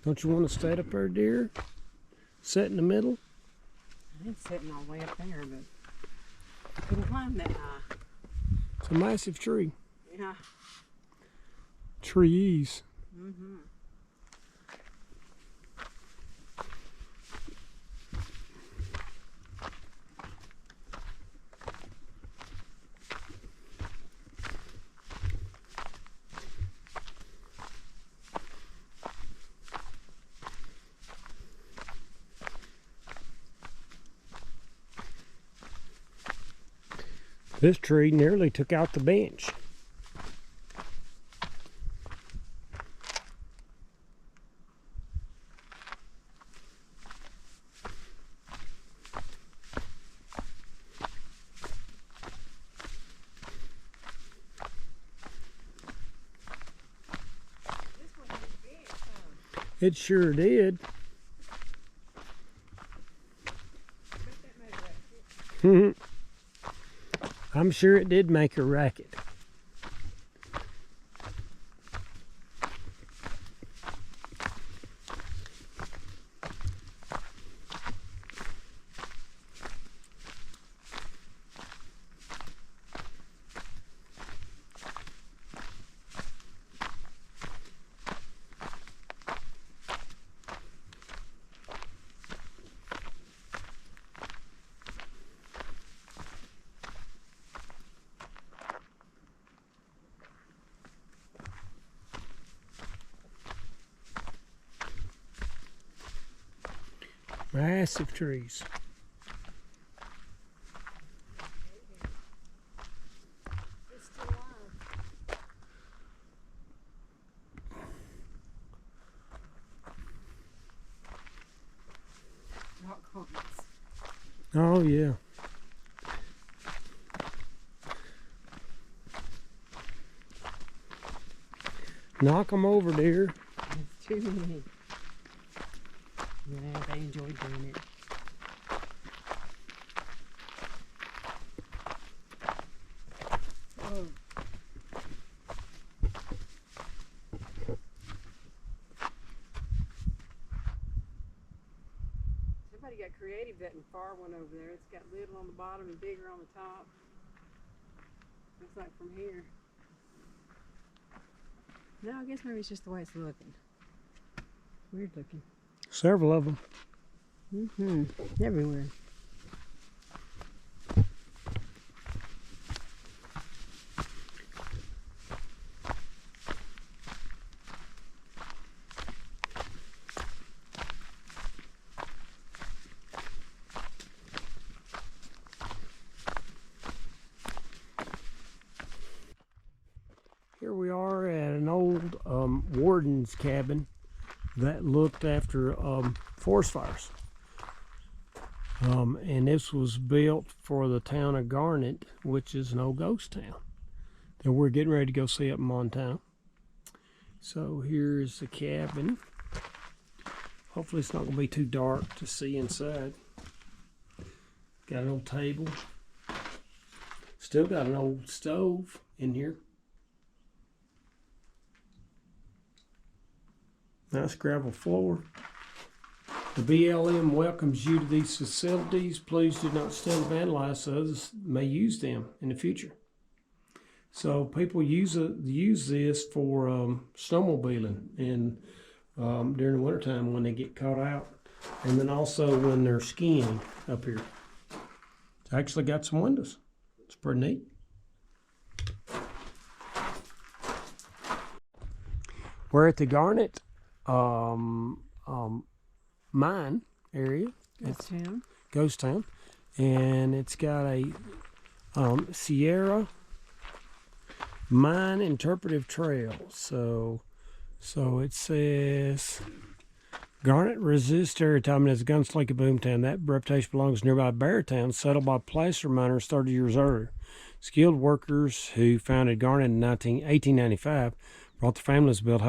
Don't you want to stay up there, dear? Sit in the middle? I ain't sitting all the way up there, but I couldn't climb that high. It's a massive tree. Yeah. Trees. Mm-hmm. This tree nearly took out the bench. It sure did. I'm sure it did make a racket. Massive trees. Rock comments. Oh yeah. Knock them over, dear. It's too many. Yeah, they enjoy doing it. Oh. Somebody got creative that far one over there. It's got little on the bottom and bigger on the top. Looks like from here. No, I guess maybe it's just the way it's looking. Weird looking. Several of them. Mm-hmm. Everywhere. warden's cabin that looked after forest fires. And this was built for the town of Garnet, which is an old ghost town that we're getting ready to go see up in Montana. So here's the cabin. Hopefully it's not going to be too dark to see inside. Got an old table. Still got an old stove in here. Nice gravel floor. The BLM welcomes you to these facilities. Please do not steal and vandalize so others may use them in the future. So people use this for snowmobiling and during the wintertime when they get caught out. And then also when they're skiing up here. It's actually got some windows. It's pretty neat. We're at the Garnet mine area. It's Ghost Town. And it's got a Sierra Mine Interpretive Trail. So it says Garnet resists stereotyping as a gunslinger boomtown. That reputation belongs to nearby Beartown, settled by placer miners 30 years earlier. Skilled workers who founded Garnet in 1895 brought their families to build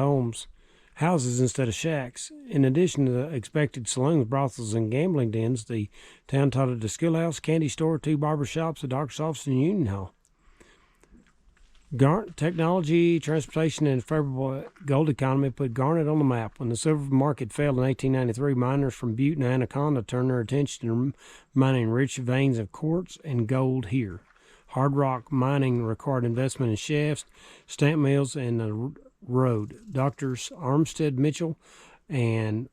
houses instead of shacks. In addition to the expected saloons, brothels, and gambling dens, the town taught a schoolhouse, candy store, 2 barber shops, a doctor's office, and a union hall. Technology, transportation, and a favorable gold economy put Garnet on the map. When the silver market failed in 1893, miners from Butte and Anaconda turned their attention to mining rich veins of quartz and gold here. Hard rock mining required investment in shafts, stamp mills, and the road. Doctors Armstead Mitchell and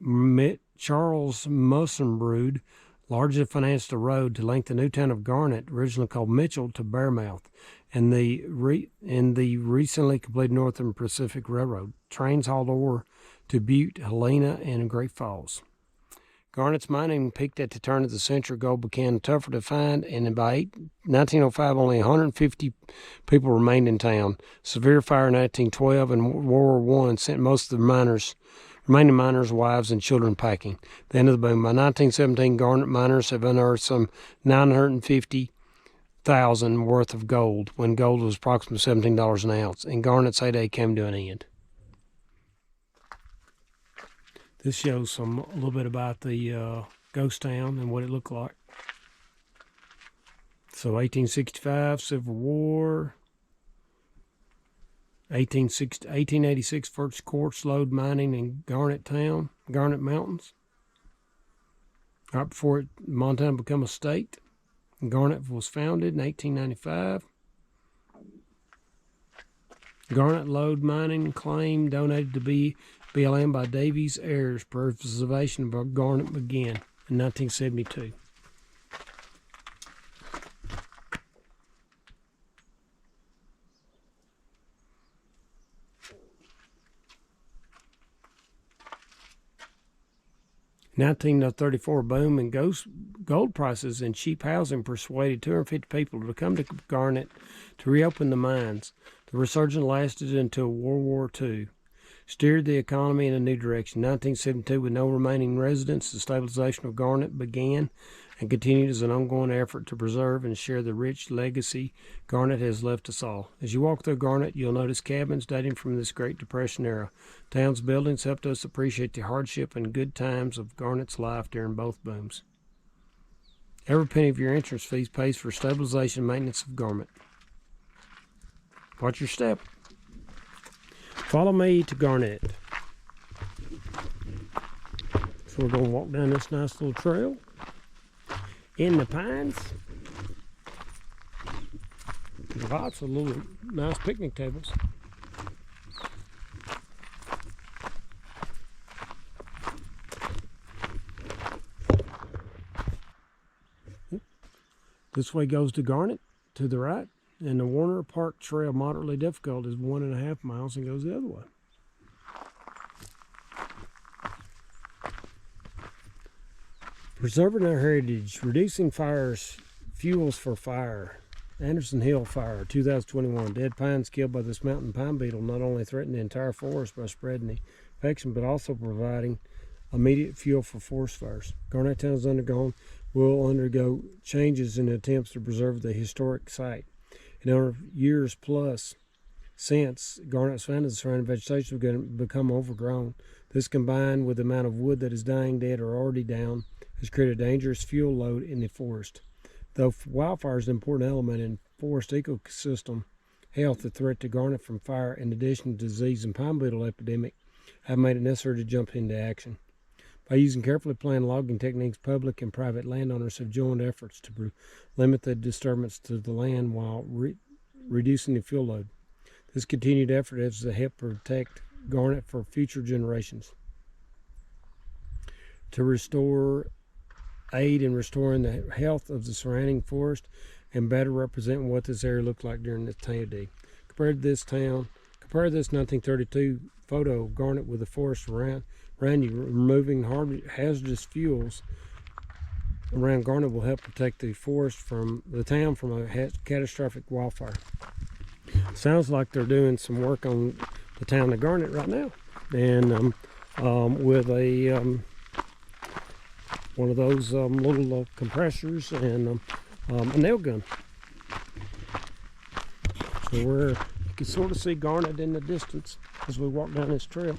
Charles Mussenbrud largely financed the road to link the new town of Garnet, originally called Mitchell, to Bearmouth, and the recently completed Northern Pacific Railroad. Trains hauled ore to Butte, Helena, and Great Falls. Garnet's mining peaked at the turn of the century. Gold became tougher to find, and by 1905, only 150 people remained in town. Severe fire in 1912 and World War I sent most of the remaining miners, wives, and children packing. The end of the boom. By 1917, Garnet miners have unearthed some 950,000 worth of gold, when gold was approximately $17 an ounce, and Garnet's heyday came to an end. This shows a little bit about the ghost town and what it looked like. So 1865, Civil War. 1886, first quartz lode mining in Garnet Town, Garnet Mountains. Right before Montana became a state. Garnet was founded in 1895. Garnet lode mining claim donated to BLM by Davies heirs. Preservation of Garnet began in 1972. In 1934, boom in gold prices and cheap housing persuaded 250 people to come to Garnet to reopen the mines. The resurgence lasted until World War II, steered the economy in a new direction. 1972, with no remaining residents, the stabilization of Garnet began and continued as an ongoing effort to preserve and share the rich legacy Garnet has left us all. As you walk through Garnet, you'll notice cabins dating from this Great Depression era. Town's buildings helped us appreciate the hardship and good times of Garnet's life during both booms. Every penny of your entrance fees pays for stabilization and maintenance of Garnet. Watch your step. Follow me to Garnet. So we're going to walk down this nice little trail in the pines. Lots of little nice picnic tables. This way goes to Garnet to the right, and the Warner Park Trail, moderately difficult, is 1.5 miles and goes the other way. Preserving our heritage, reducing fuels for fire. Anderson Hill Fire, 2021. Dead pines killed by this mountain pine beetle not only threaten the entire forest by spreading the infection, but also providing immediate fuel for forest fires. Garnett Town will undergo changes in attempts to preserve the historic site. In over years plus since Garnett's founded, the surrounding vegetation has become overgrown. This, combined with the amount of wood that is dying, dead, or already down, has created a dangerous fuel load in the forest. Though wildfire is an important element in forest ecosystem health, the threat to Garnet from fire, in addition to disease and pine beetle epidemic, have made it necessary to jump into action. By using carefully planned logging techniques, public and private landowners have joined efforts to limit the disturbance to the land while reducing the fuel load. This continued effort is to help protect Garnet for future generations. To aid in restoring the health of the surrounding forest and better represent what this area looked like during this time. Compare this 1932 photo of Garnet with the forest around you. Removing hazardous fuels around Garnet will help protect the town from a catastrophic wildfire. Sounds like they're doing some work on the town of Garnet right now, and with a one of those little compressors and a nail gun. So you can sort of see Garnet in the distance as we walk down this trail.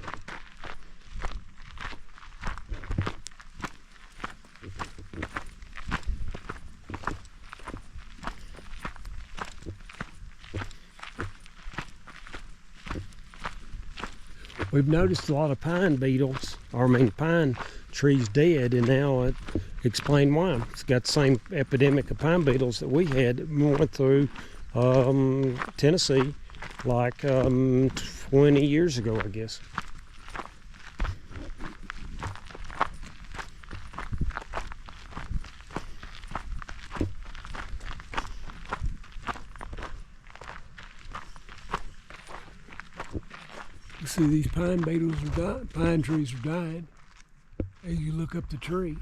We've noticed a lot of pine trees dead, and now it explained why. It's got the same epidemic of pine beetles that we had when we went through Tennessee like 20 years ago, I guess. See, these pine beetles pine trees are dying as you look up the tree.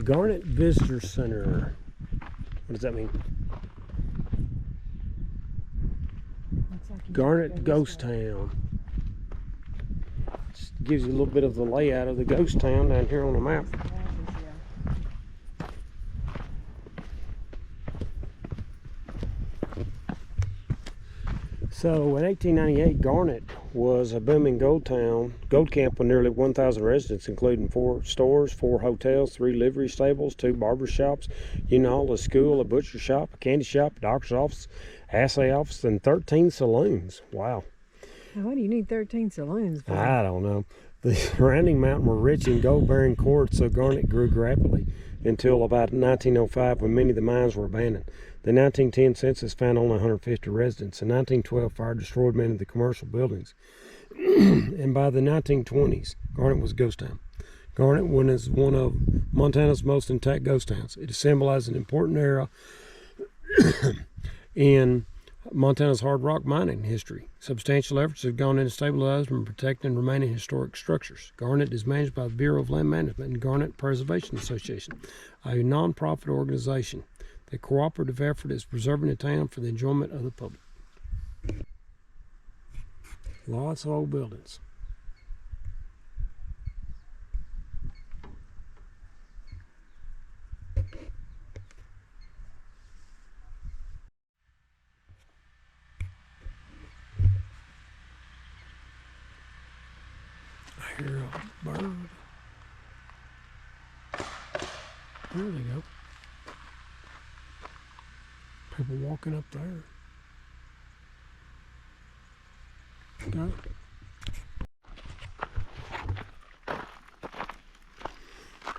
Garnet Visitor Center. What does that mean? Garnet Ghost Town. Just gives you a little bit of the layout of the ghost town down here on the map. So in 1898, Garnet was a booming gold camp with nearly 1,000 residents, including 4 stores, 4 hotels, 3 livery stables, 2 barber shops, union hall, a school, a butcher shop, a candy shop, a doctor's office, assay office, and 13 saloons. Wow. Now, what do you need 13 saloons for? I don't know. The surrounding mountain were rich in gold-bearing quartz, so Garnet grew rapidly until about 1905, when many of the mines were abandoned. The 1910 census found only 150 residents. The 1912 fire destroyed many of the commercial buildings. And by the 1920s, Garnet was a ghost town. Garnet was one of Montana's most intact ghost towns. It symbolized an important era in Montana's hard rock mining history. Substantial efforts have gone into stabilizing and protecting remaining historic structures. Garnet is managed by the Bureau of Land Management and Garnet Preservation Association, a non-profit organization. The cooperative effort is preserving the town for the enjoyment of the public. Lots of old buildings. I hear a bird. There they go. People walking up there. Okay.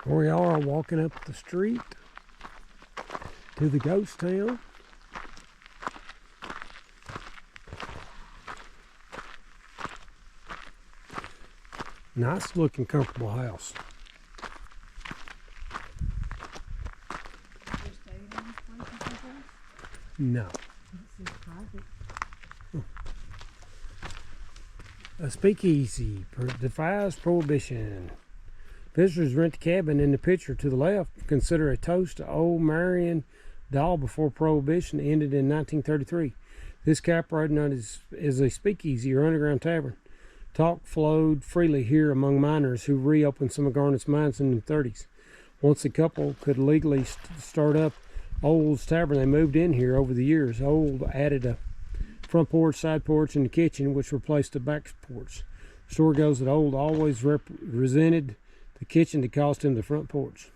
Here we are walking up the street to the ghost town. Nice looking, comfortable house. No. A speakeasy defies prohibition. Visitors rent the cabin in the picture to the left. Consider a toast to old Marion Dahl before prohibition ended in 1933. This cabaret known as a speakeasy or underground tavern. Talk flowed freely here among miners who reopened some of Garnet's mines in the 30s. Once the couple could legally start up Old's Tavern, they moved in here over the years. Old added a front porch, side porch, and the kitchen, which replaced the back porch. The story goes that Old always resented the kitchen that cost him the front porch.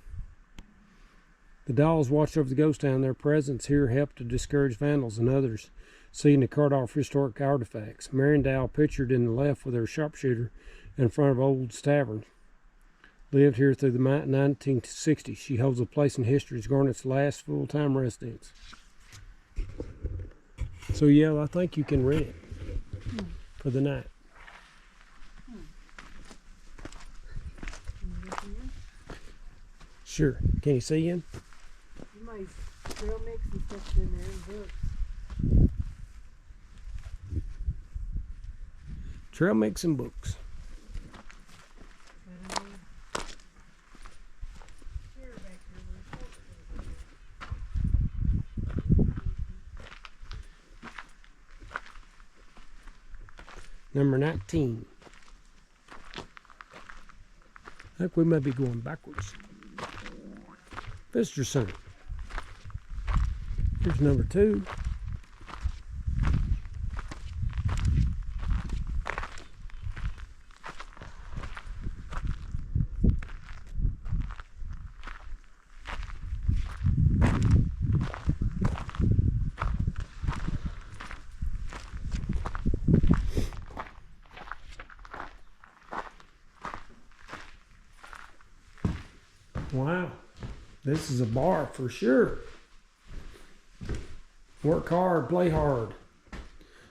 The Dahls watched over the ghost town. Their presence here helped to discourage vandals and others seeking to cart off historic artifacts. Marion Dahl, pictured in the left with her sharpshooter in front of Old's Tavern, lived here through the 1960s. She holds a place in history as Garnet's last full-time residence. So yeah, I think you can rent it for the night. Sure. Can you see in? Somebody's trail mix and stuff in there and books. Trail mix and books. Number 19. I think we may be going backwards. Visitor Center. Here's number 2. Wow, this is a bar for sure. Work hard, play hard.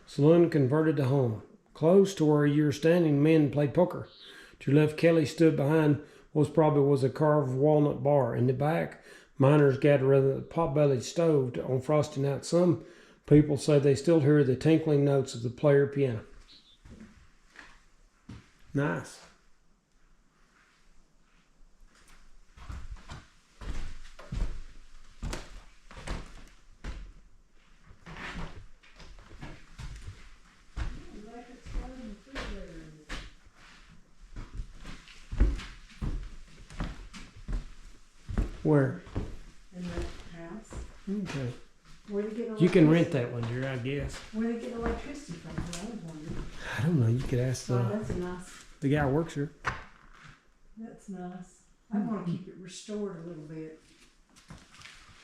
Saloon converted to home. Close to where you're standing, men played poker. To your left, Kelly stood behind what probably was a carved walnut bar. In the back, miners gathered around the pot-bellied stove on frosty nights. Some people say they still hear the tinkling notes of the player piano. Nice. Where? In that house. Okay. Where they get You can rent that one, dear, I guess. Where they get electricity from? I was wondering. I don't know. You could ask Oh, that's nice. the guy who works here. That's nice. I want to keep it restored a little bit.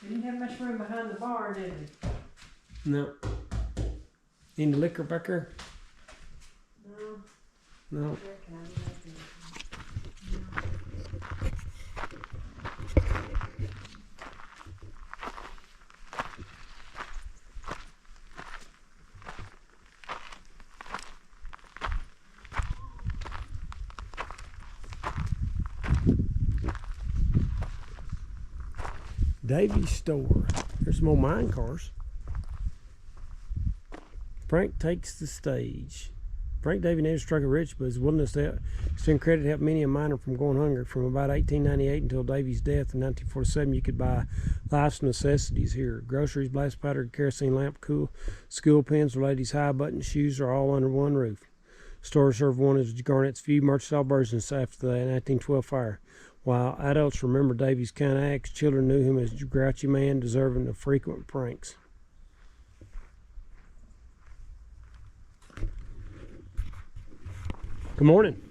They didn't have much room behind the bar, did they? No. Any liquor back there? No. No. I reckon I didn't have to. Davy's store. There's some old mine cars. Frank takes the stage. Frank Davy never struck it rich, but his willingness to extend credit helped many a miner from going hungry. From about 1898 until Davy's death in 1947, you could buy life's necessities here. Groceries, blast powder, kerosene lamp, cool school pens, ladies' high button shoes are all under one roof. Store served one of Garnet's few mercantile versions after the 1912 fire. While adults remember Davy's kind acts, children knew him as a grouchy man deserving of frequent pranks. Good morning.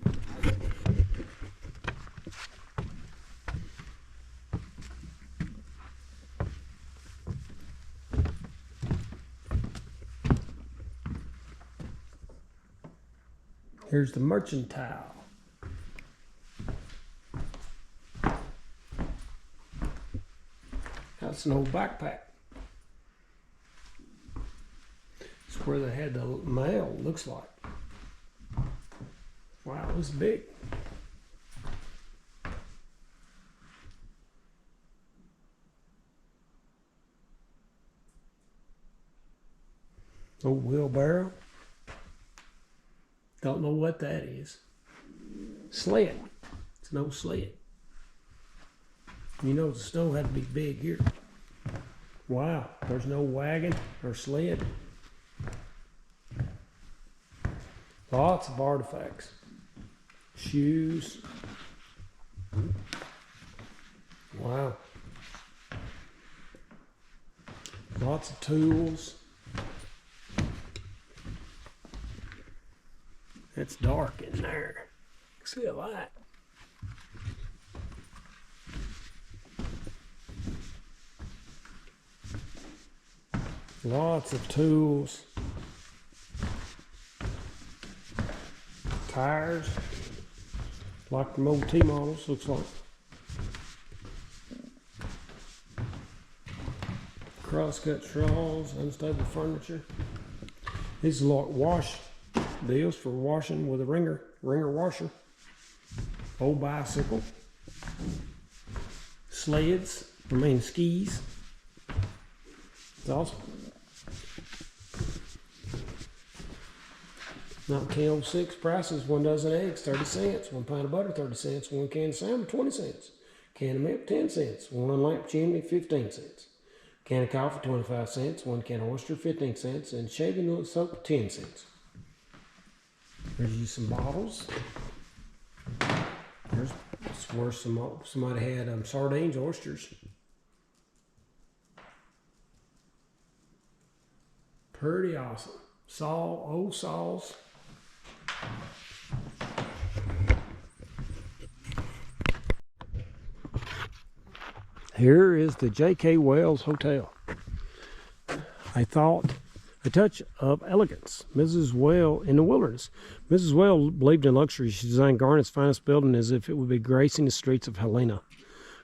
Here's the mercantile. That's an old backpack. It's where they had the mail, looks like. Wow, it was big. Old wheelbarrow. Don't know what that is. Sled. It's an old sled. You know the snow had to be big here. Wow, there's no wagon or sled. Lots of artifacts. Shoes. Wow. Lots of tools. It's dark in there. See a light. Lots of tools. Tires. Like the old T models, looks like. Crosscut straws, unstable furniture. These are like wash deals for washing with a ringer washer. Old bicycle. Sleds, skis. It's awesome. 1906 prices: 1 dozen eggs, 30 cents. 1 pound of butter, 30 cents. 1 can of salmon, 20 cents. Can of milk, 10 cents. 1 lamp chimney, 15 cents. Can of coffee, 25 cents. 1 can of oyster, 15 cents. And shaving soap, 10 cents. There's you some bottles. There's where somebody had sardines, oysters. Pretty awesome. Old saws. Here is the J.K. Wells Hotel. I thought a touch of elegance. Mrs. Well in the wilderness. Mrs. Well believed in luxury. She designed Garnet's finest building as if it would be gracing the streets of Helena.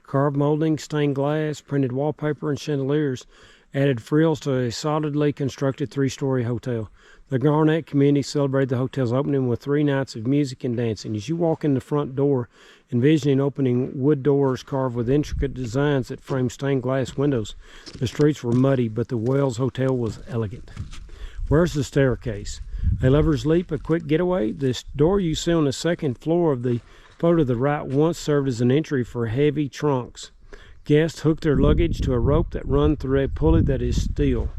Carved molding, stained glass, printed wallpaper, and chandeliers added frills to a solidly constructed 3-story hotel. The Garnet community celebrated the hotel's opening with 3 nights of music and dancing. As you walk in the front door, envisioning opening wood doors carved with intricate designs that framed stained glass windows, the streets were muddy, but the Wells Hotel was elegant. Where's the staircase? A lover's leap, a quick getaway? This door you see on the second floor of the photo to the right once served as an entry for heavy trunks. Guests hooked their luggage to a rope that runs through a pulley that is steel.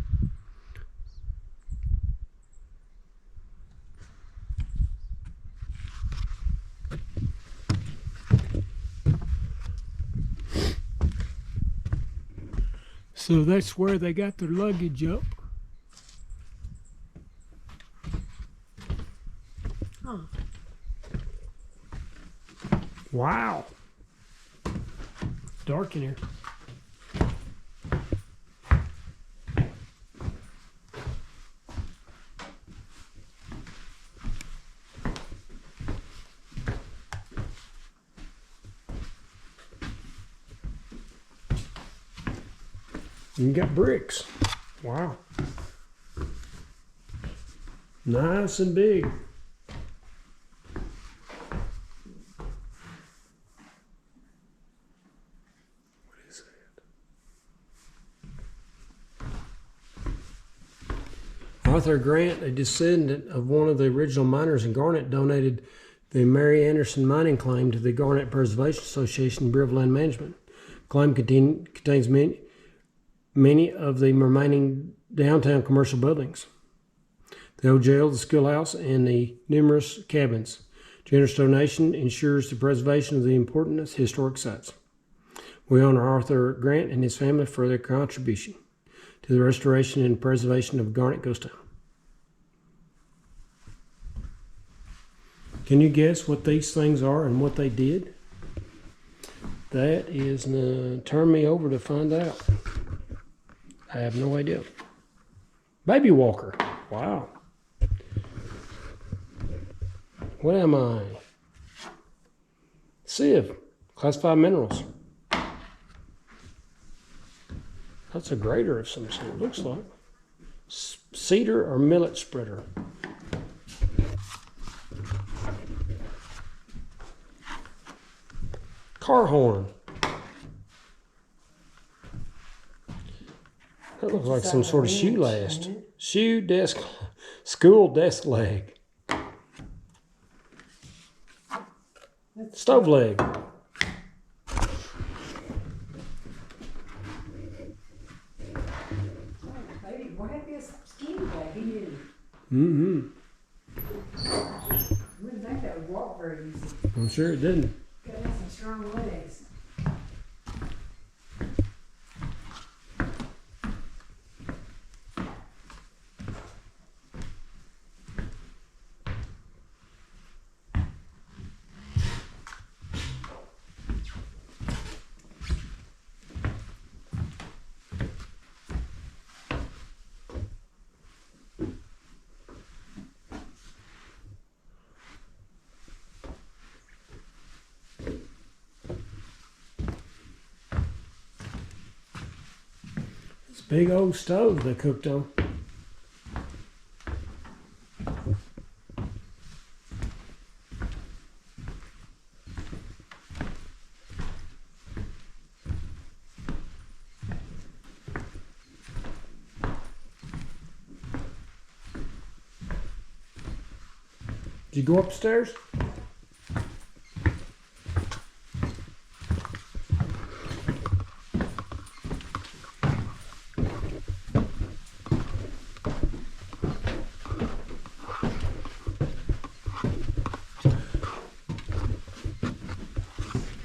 So that's where they got their luggage up. Huh. Wow. Dark in here. You got bricks. Wow. Nice and big. Arthur Grant, a descendant of one of the original miners in Garnet, donated the Mary Anderson mining claim to the Garnet Preservation Association Bureau of Land Management. Claim contains many of the remaining downtown commercial buildings, the old jail, the schoolhouse, and the numerous cabins. Generous donation ensures the preservation of the important historic sites. We honor Arthur Grant and his family for their contribution to the restoration and preservation of Garnet Ghost Town. Can you guess what these things are and what they did? That is, turn me over to find out. I have no idea. Baby walker. Wow. What am I? Sieve. Classified minerals. That's a grater of some sort, looks like. Cedar or millet spreader. Car horn. That looks like some sort of shoe last. Shoe desk, school desk leg. Stove leg. Baby, what have this skinny baby? Mm-hmm. I wouldn't think that would walk very easy. I'm sure it didn't. Got to have some strong legs. It's a big old stove they cooked on. Did you go upstairs?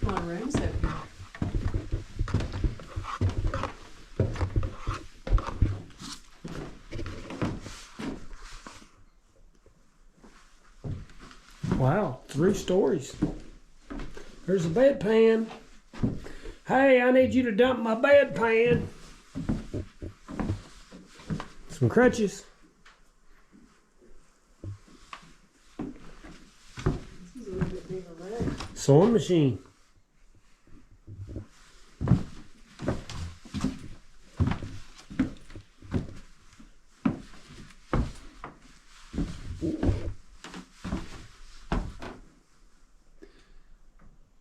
A lot of rooms up here. Wow, 3 stories. There's a bedpan. Hey, I need you to dump my bedpan. Some crutches. This is a little bit bigger room. Sewing machine.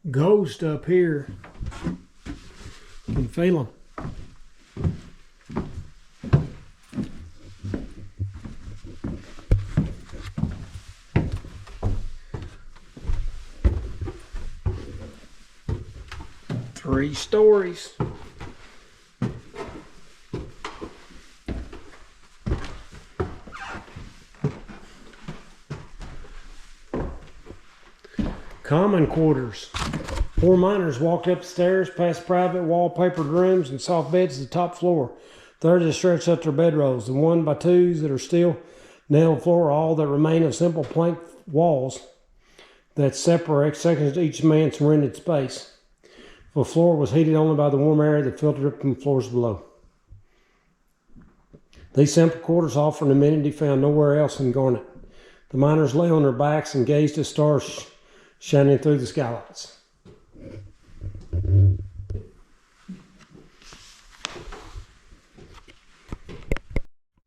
Ghost up here. You can feel them. Three stories. Common quarters. 4 miners walked up the stairs, past private wallpapered rooms and soft beds to the top floor. Thirds have stretched up their bedrolls. The 1x2s that are still nailed floor are all that remain of simple plank walls that separate sections of each man's rented space. The floor was heated only by the warm air that filtered up from the floors below. These simple quarters offer an amenity found nowhere else in Garnet. The miners lay on their backs and gazed at stars shining through the skylights.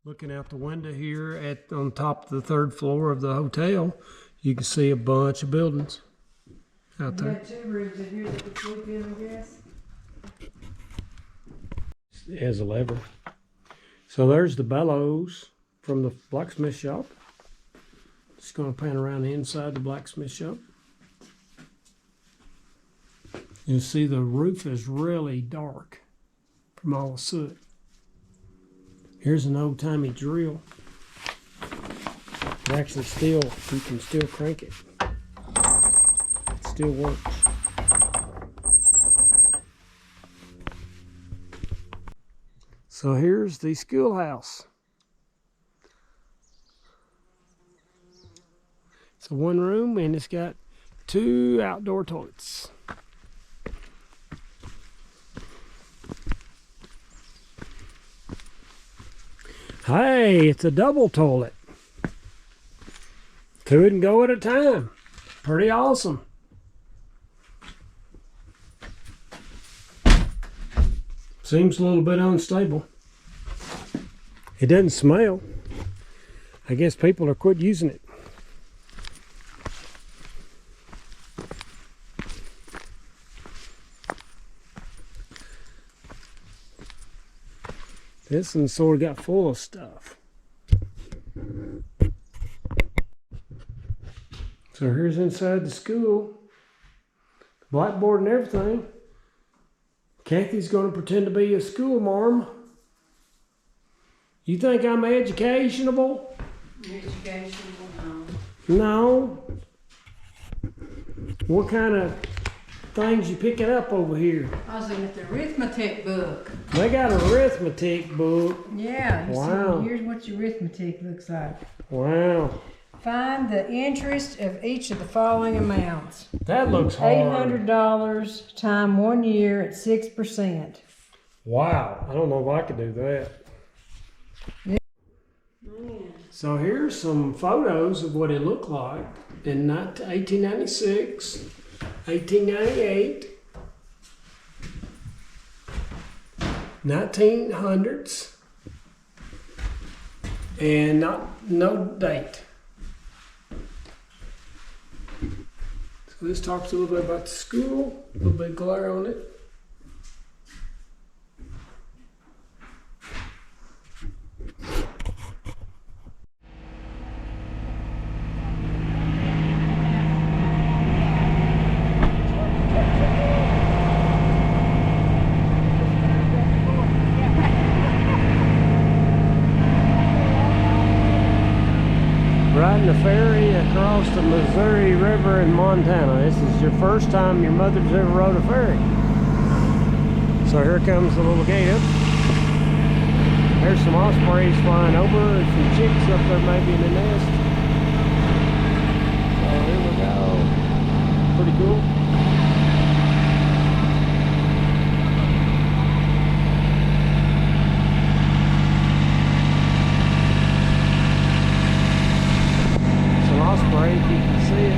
Looking out the window here on top of the 3rd floor of the hotel, you can see a bunch of buildings out You there. had 2 rooms in here that could sleep in, I guess. It has a lever. So there's the bellows from the blacksmith shop. Just going to pan around the inside the blacksmith shop. You'll see the roof is really dark from all the soot. Here's an old-timey drill. It actually you can still crank it. It still works. So here's the schoolhouse. It's a 1 room and it's got 2 outdoor toilets. Hey, it's a double toilet. 2 can go at a time. Pretty awesome. Seems a little bit unstable. It doesn't smell. I guess people are quit using it. This one sort of got full of stuff. So here's inside the school. Blackboard and everything. Kathy's going to pretend to be a school marm. You think I'm educationable? Educational, No. What kind of things you picking up over here? I was looking at the arithmetic book. They got an arithmetic book. Yeah, you Wow. see, here's what your arithmetic looks like. Wow. Find the interest of each of the following amounts. That looks hard. $800 times 1 year at 6%. Wow. I don't know if I could do that. So here's some photos of what it looked like in 1896, 1898, 1900s, and no date. So this talks a little bit about the school, a little bit of glare on it. Riding the ferry across the Missouri River in Montana. This is your first time your mother's ever rode a ferry. So here comes the little gator. There's some ospreys flying over and some chicks up there maybe in the nest. So here we go. Pretty cool. Osprey, if you can see it.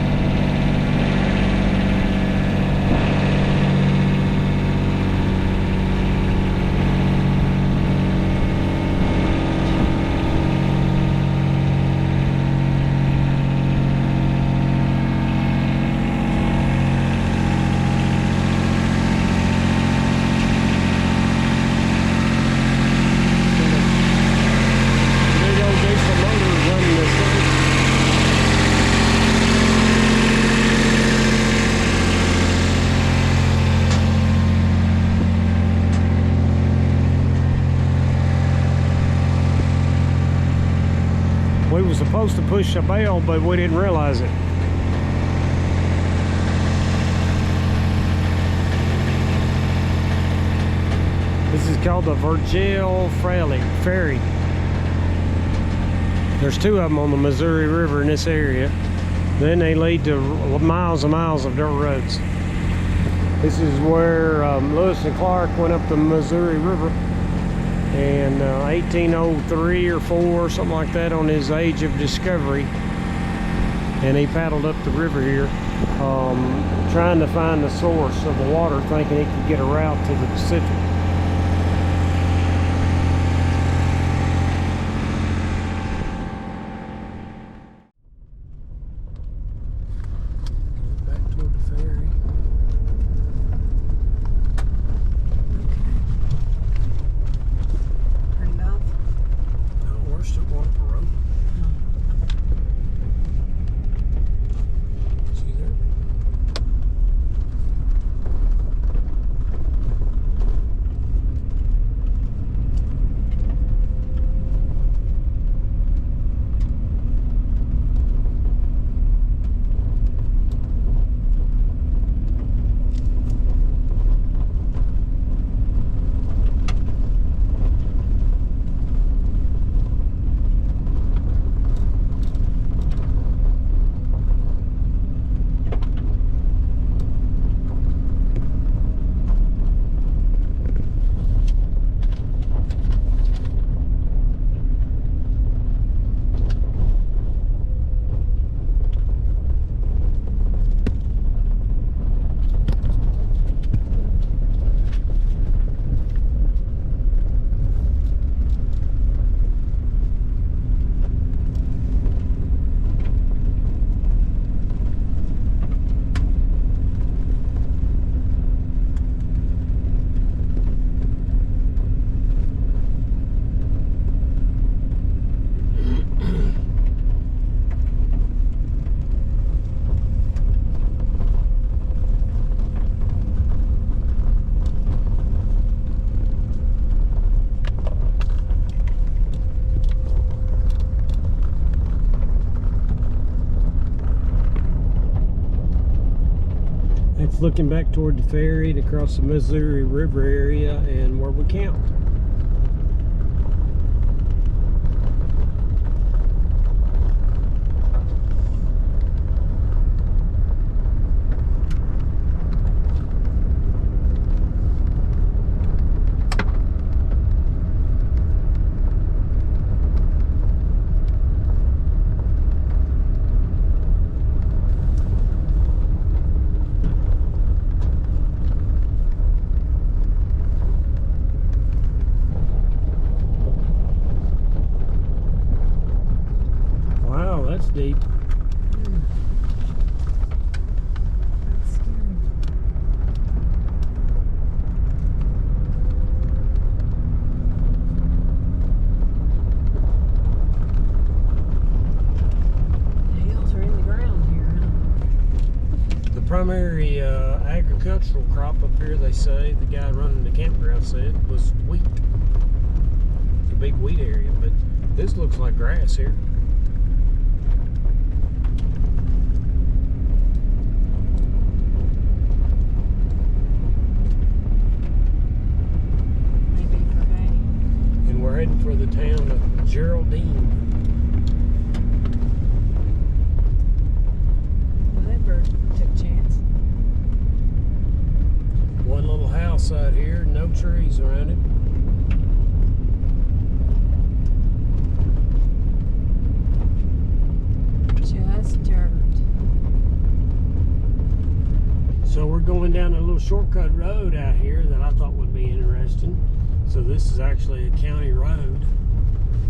Big old diesel motor running this thing. We were supposed to push a bell, but we didn't realize it. This is called the Virgil Ferry. There's two of them on the Missouri River in this area. Then they lead to miles and miles of dirt roads. This is where Lewis and Clark went up the Missouri River in 1803 or 4, something like that, on his Age of Discovery. And he paddled up the river here, trying to find the source of the water, thinking he could get a route to the Pacific. Back toward the ferry. Turn it off. No, we're still going up the road. See there? looking back toward the ferry and across the Missouri River area and where we camped. Wow, that's deep. That's scary. The hills are in the ground here, huh? The primary agricultural crop up here, they say, the guy running the campground said, was wheat. It's a big wheat area, but this looks like grass here. Maybe for hay. And we're heading for the town of Geraldine. Well, that bird took a chance. One little house out here, no trees around it. Just dirt. So we're going down a little shortcut road out here that I thought would be interesting. So this is actually a county road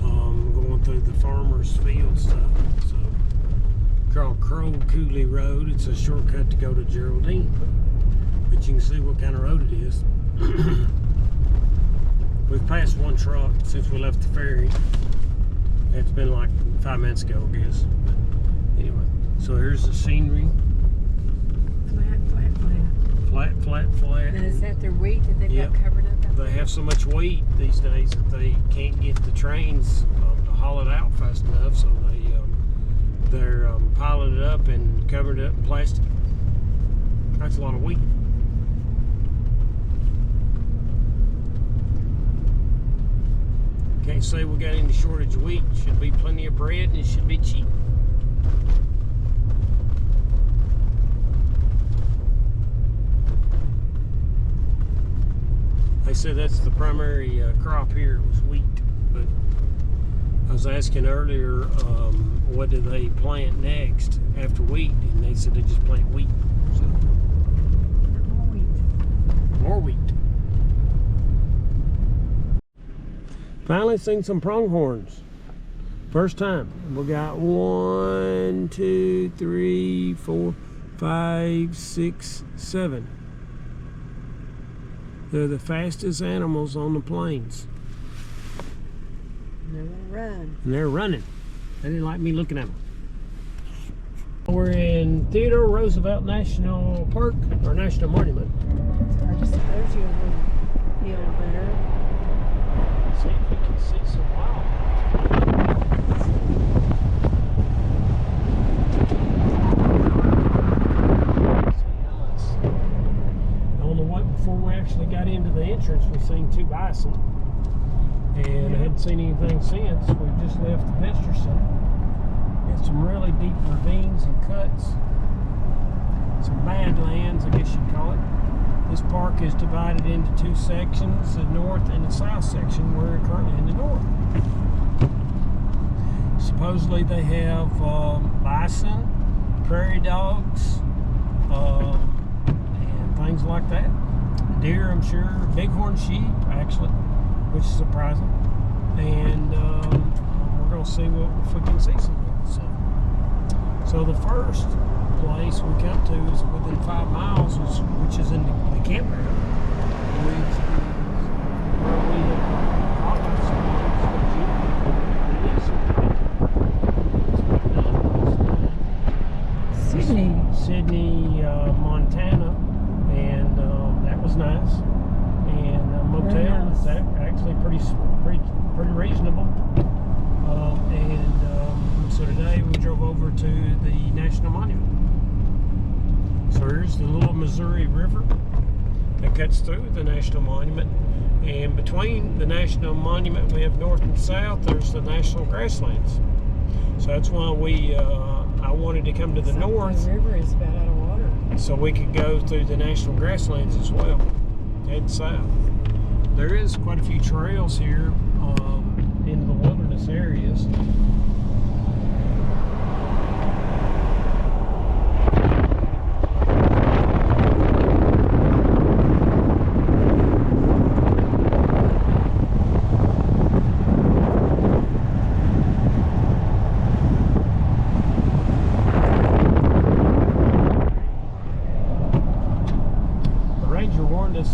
going through the farmer's field stuff. So called Crow Coulee Road. It's a shortcut to go to Geraldine. But you can see what kind of road it is. We've passed one truck since we left the ferry. It's been like 5 minutes ago, I guess. But anyway, so here's the scenery. Flat, flat, flat. Flat, flat, flat. And is that their wheat that they've Yep. got covered up? They have so much wheat these days that they can't get the trains to haul it out fast enough, so they're piling it up and covering it up in plastic. That's a lot of wheat. Can't say we got any shortage of wheat. Should be plenty of bread and it should be cheap. They said that's the primary crop here was wheat, but I was asking earlier what do they plant next after wheat, and they said they just plant wheat. So, More wheat. more wheat. Finally seen some pronghorns. First time. We got 1, 2, 3, 4, 5, 6, 7. They're the fastest animals on the plains. And they're gonna run. And they're running. They didn't like me looking at them. We're in Theodore Roosevelt National Park, or National Monument. It's hard to see. There's your little hill there. See if we can see some On the way before we actually got into the entrance, we seen 2 bison. And I hadn't seen anything since. We just left the pasture center. Got some really deep ravines and cuts. Some badlands, I guess you'd call it. This park is divided into 2 sections, the north and the south section. We're currently in the north. Supposedly they have bison, prairie dogs, and things like that. Deer, I'm sure. Bighorn sheep, actually, which is surprising. And we're going to see if we can see some of it. So the first place we come to is within 5 miles, which is in the campground, which is where we have caught Sydney, Montana, and that was nice. And motel is actually pretty reasonable. So today we drove over to the National Monument. So So here's the Little Missouri River that cuts through the National Monument. And between the National Monument, we have north and south, there's the National Grasslands. So that's why I wanted to come to the north. The river is about out of water. So we could go through the National Grasslands as well, head south. There is quite a few trails here in the wilderness areas.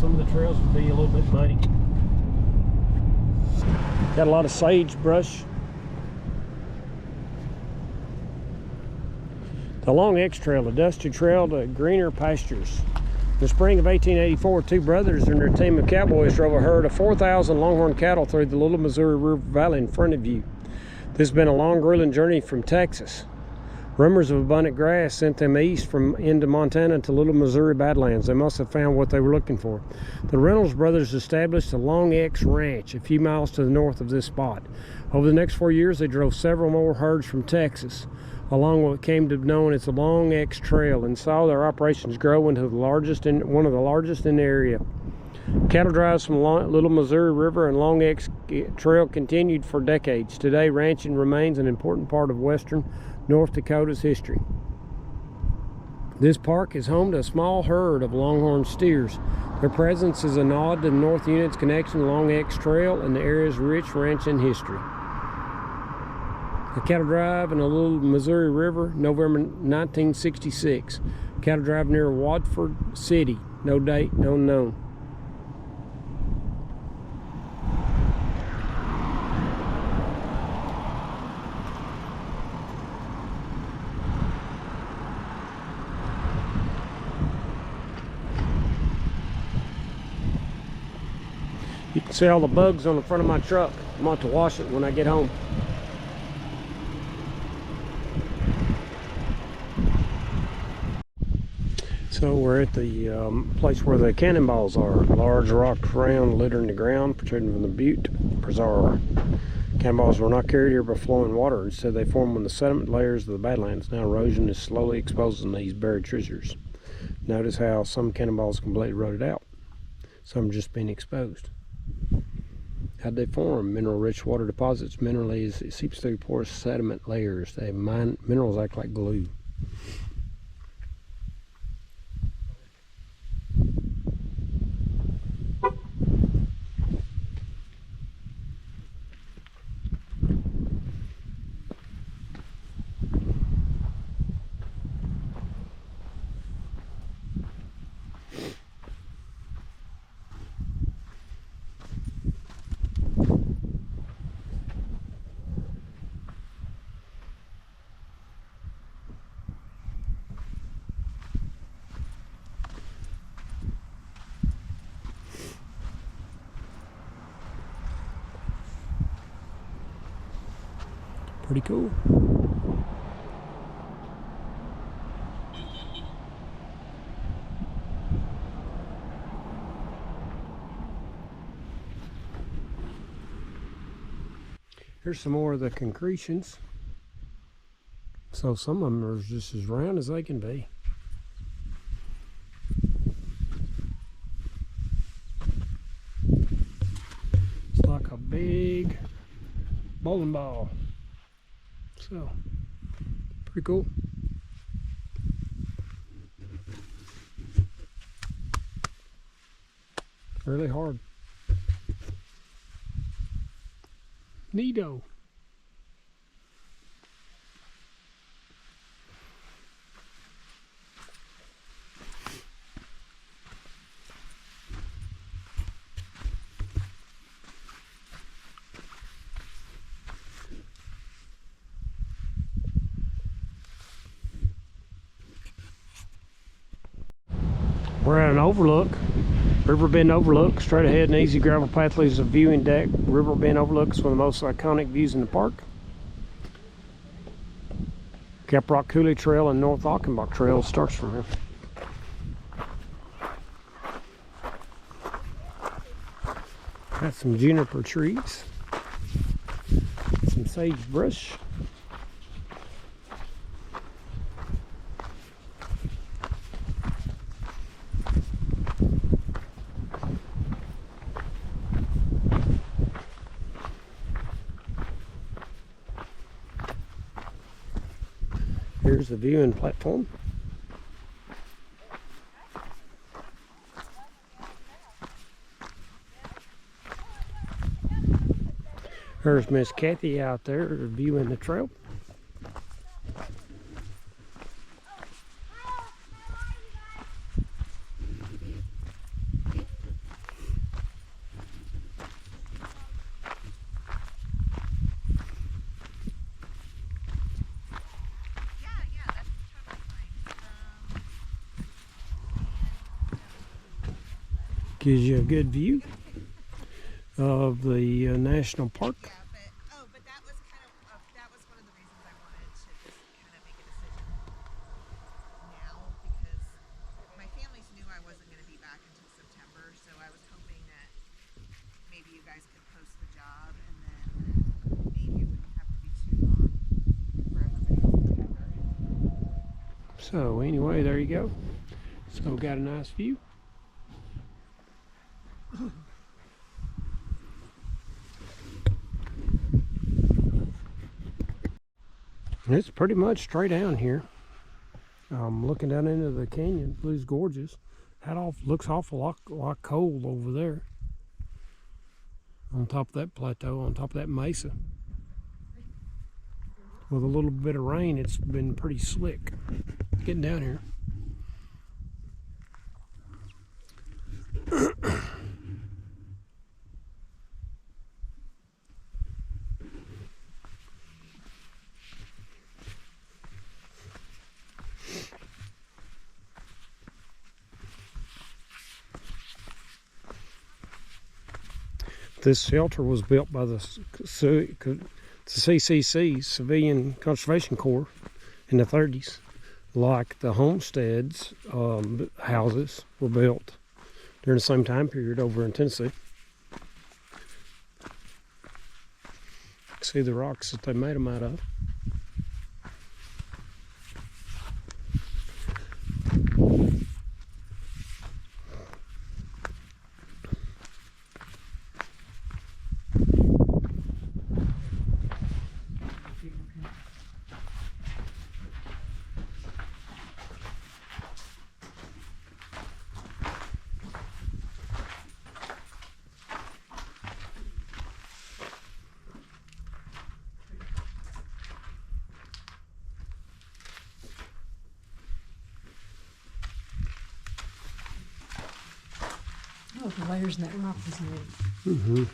Some of the trails would be a little bit muddy. Got a lot of sagebrush. The Long X Trail, a dusty trail to greener pastures. In the spring of 1884, two brothers and their team of cowboys drove a herd of 4,000 longhorn cattle through the Little Missouri River Valley in front of you. This has been a long, grueling journey from Texas. Rumors of abundant grass sent them east from into Montana to Little Missouri Badlands. They must have found what they were looking for. The Reynolds brothers established the Long X Ranch a few miles to the north of this spot. Over the next 4 years, they drove several more herds from Texas along what came to be known as the Long X Trail and saw their operations grow into one of the largest in the area. Cattle drives from Little Missouri River and Long X Trail continued for decades. Today, ranching remains an important part of western North Dakota's history. This park is home to a small herd of longhorn steers. Their presence is a nod to the North Unit's connection to the Long X Trail and the area's rich ranching history. A cattle drive in the Little Missouri River, November 1966. Cattle drive near Watford City. No date, no known. You can see all the bugs on the front of my truck. I'm going to have to wash it when I get home. So we're at the place where the cannonballs are. Large rock round littering the ground, protruding from the butte preserve. Cannonballs were not carried here by flowing water. Instead, they form when the sediment layers of the Badlands. Now erosion is slowly exposing these buried treasures. Notice how some cannonballs completely rotted out. Some just being exposed. How'd they form? Mineral-rich water deposits. Minerally, it seeps through porous sediment layers. Minerals act like glue. Pretty cool. Here's some more of the concretions. So some of them are just as round as they can be. It's like a big bowling ball. So, pretty cool. Really hard. Neato. We're at an overlook, Riverbend Overlook. Straight ahead, an easy gravel path leads to a viewing deck. Riverbend Overlook is one of the most iconic views in the park. Caprock Coulee Trail and North Achenbach Trail starts from here. Got some juniper trees, some sagebrush. Here's the viewing platform. There's Miss Kathy out there viewing the trail. Gives you a good view of the national park. But that was one of the reasons I wanted to just kind of make a decision now, because my families knew I wasn't going to be back until September, so I was hoping that maybe you guys could post the job, and then maybe it wouldn't have to be too long for everybody in September. So anyway, there you go. So got a nice view. It's pretty much straight down here. Looking down into the canyon, Blues Gorges. That looks awful lot cold over there. On top of that plateau, on top of that mesa. With a little bit of rain, it's been pretty slick. Getting down here. This shelter was built by the CCC, Civilian Conservation Corps, in the 30s. Like the homesteads, houses were built during the same time period over in Tennessee. See the rocks that they made them out of. Oh, the layers in that rock was neat. Mm-hmm.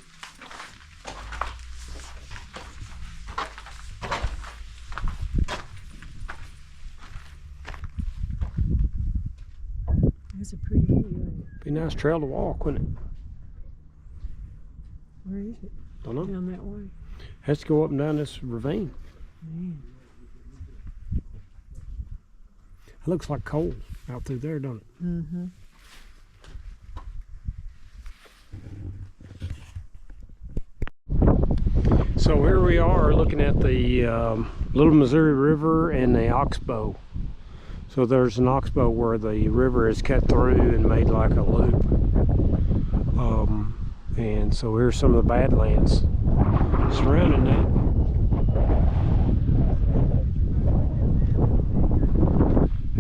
That's a pretty view. Be a nice trail to walk, wouldn't it? Where is it? Don't know. Down that way. Has to go up and down this ravine. Man. It looks like coal out through there, don't it? Mm-hmm. So here we are looking at the Little Missouri River and the Oxbow. So there's an oxbow where the river is cut through and made like a loop. And so here's some of the badlands surrounding that.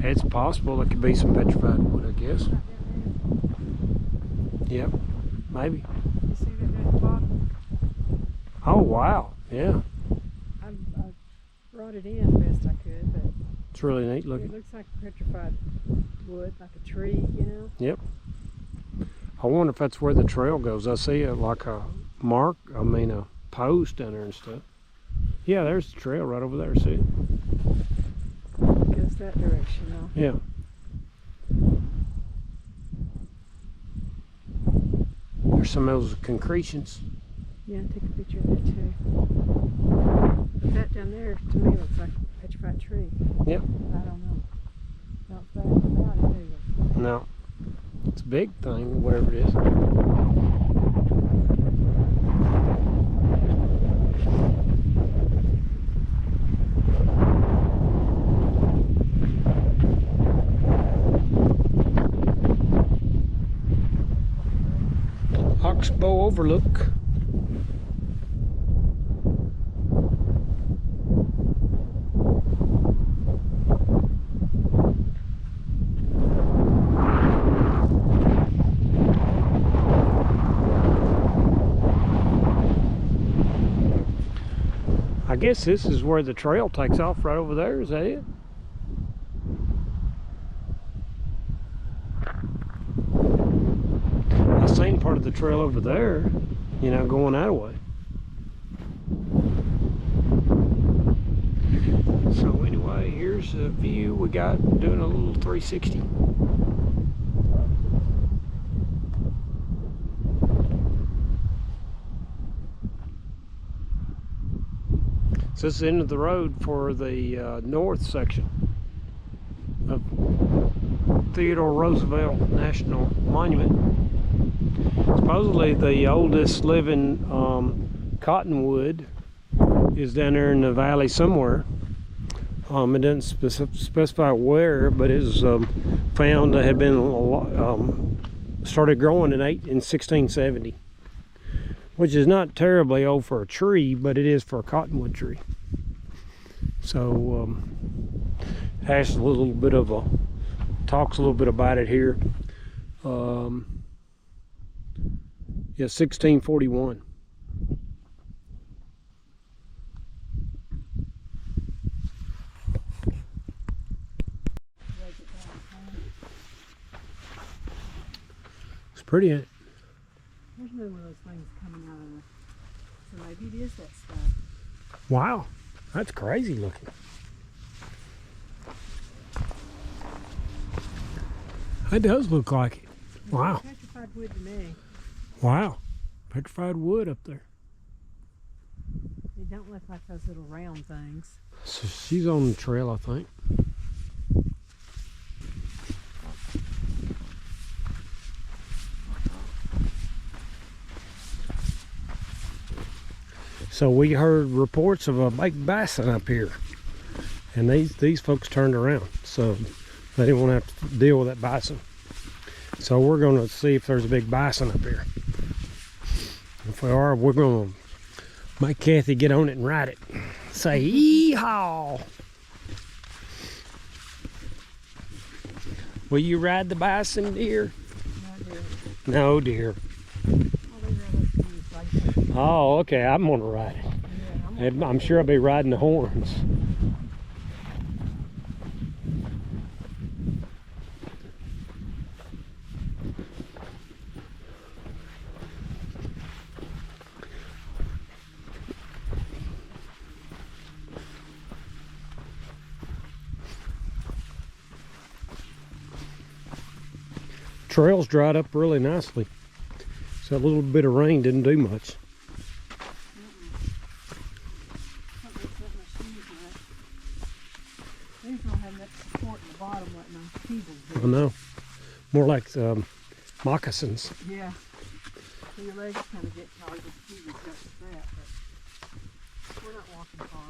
It's possible it could be some petrified wood, I guess. Yep, maybe. You see that at the bottom? Oh wow, yeah. I brought it in best I could, but It's really neat it looking. looks like petrified wood, like a tree, you know? Yep. I wonder if that's where the trail goes. I see it like a a post down there and stuff. Yeah, there's the trail right over there, see? It goes that direction now. Yeah. There's some of those concretions. Yeah, take a picture of that too. But that down there, to me, looks like a petrified tree. Yep. I don't know. Don't say anything about it, do you? No. It's a big thing, whatever it is. Oxbow Overlook. I guess this is where the trail takes off right over there. Is that it? I seen part of the trail over there, you know, going that way. So anyway, here's a view we got doing a little 360. So this is the end of the road for the north section of Theodore Roosevelt National Monument. Supposedly the oldest living cottonwood is down there in the valley somewhere. It doesn't specify where, but it was found that had been started growing in 1670, which is not terribly old for a tree, but it is for a cottonwood tree. So has a little bit of a talks a little bit about it here. Yeah, 1641. It's pretty. There's another one of those things coming out of it. So maybe it is that stuff. Wow, that's crazy looking. It does look like it. Wow. Petrified wood to me. Wow. Petrified wood up there. They don't look like those little round things. So she's on the trail, I think. So we heard reports of a big bison up here, and these folks turned around, so they didn't want to have to deal with that bison. So we're going to see if there's a big bison up here. If we are, we're going to make Kathy get on it and ride it. Say yee-haw! Will you ride the bison, dear? No, dear. Oh, okay, I'm gonna ride it. I'm sure I'll be riding the horns. Trails dried up really nicely, so a little bit of rain didn't do much. These don't have that support in the bottom like my cables do. I know, more like moccasins. Yeah. So your legs kind of get tired with the cables got the strap, but we're not walking far.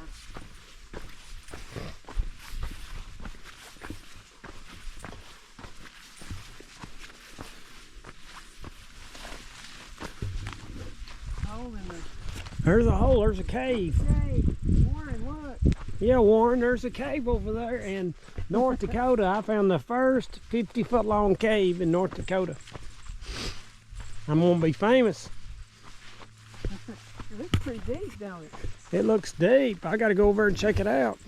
There's a hole, there's a cave. Hey, Warren, look. Yeah, Warren, there's a cave over there in North Dakota. I found the first 50-foot long cave in North Dakota. I'm gonna be famous. It looks pretty deep, don't it? It looks deep. I gotta go over and check it out.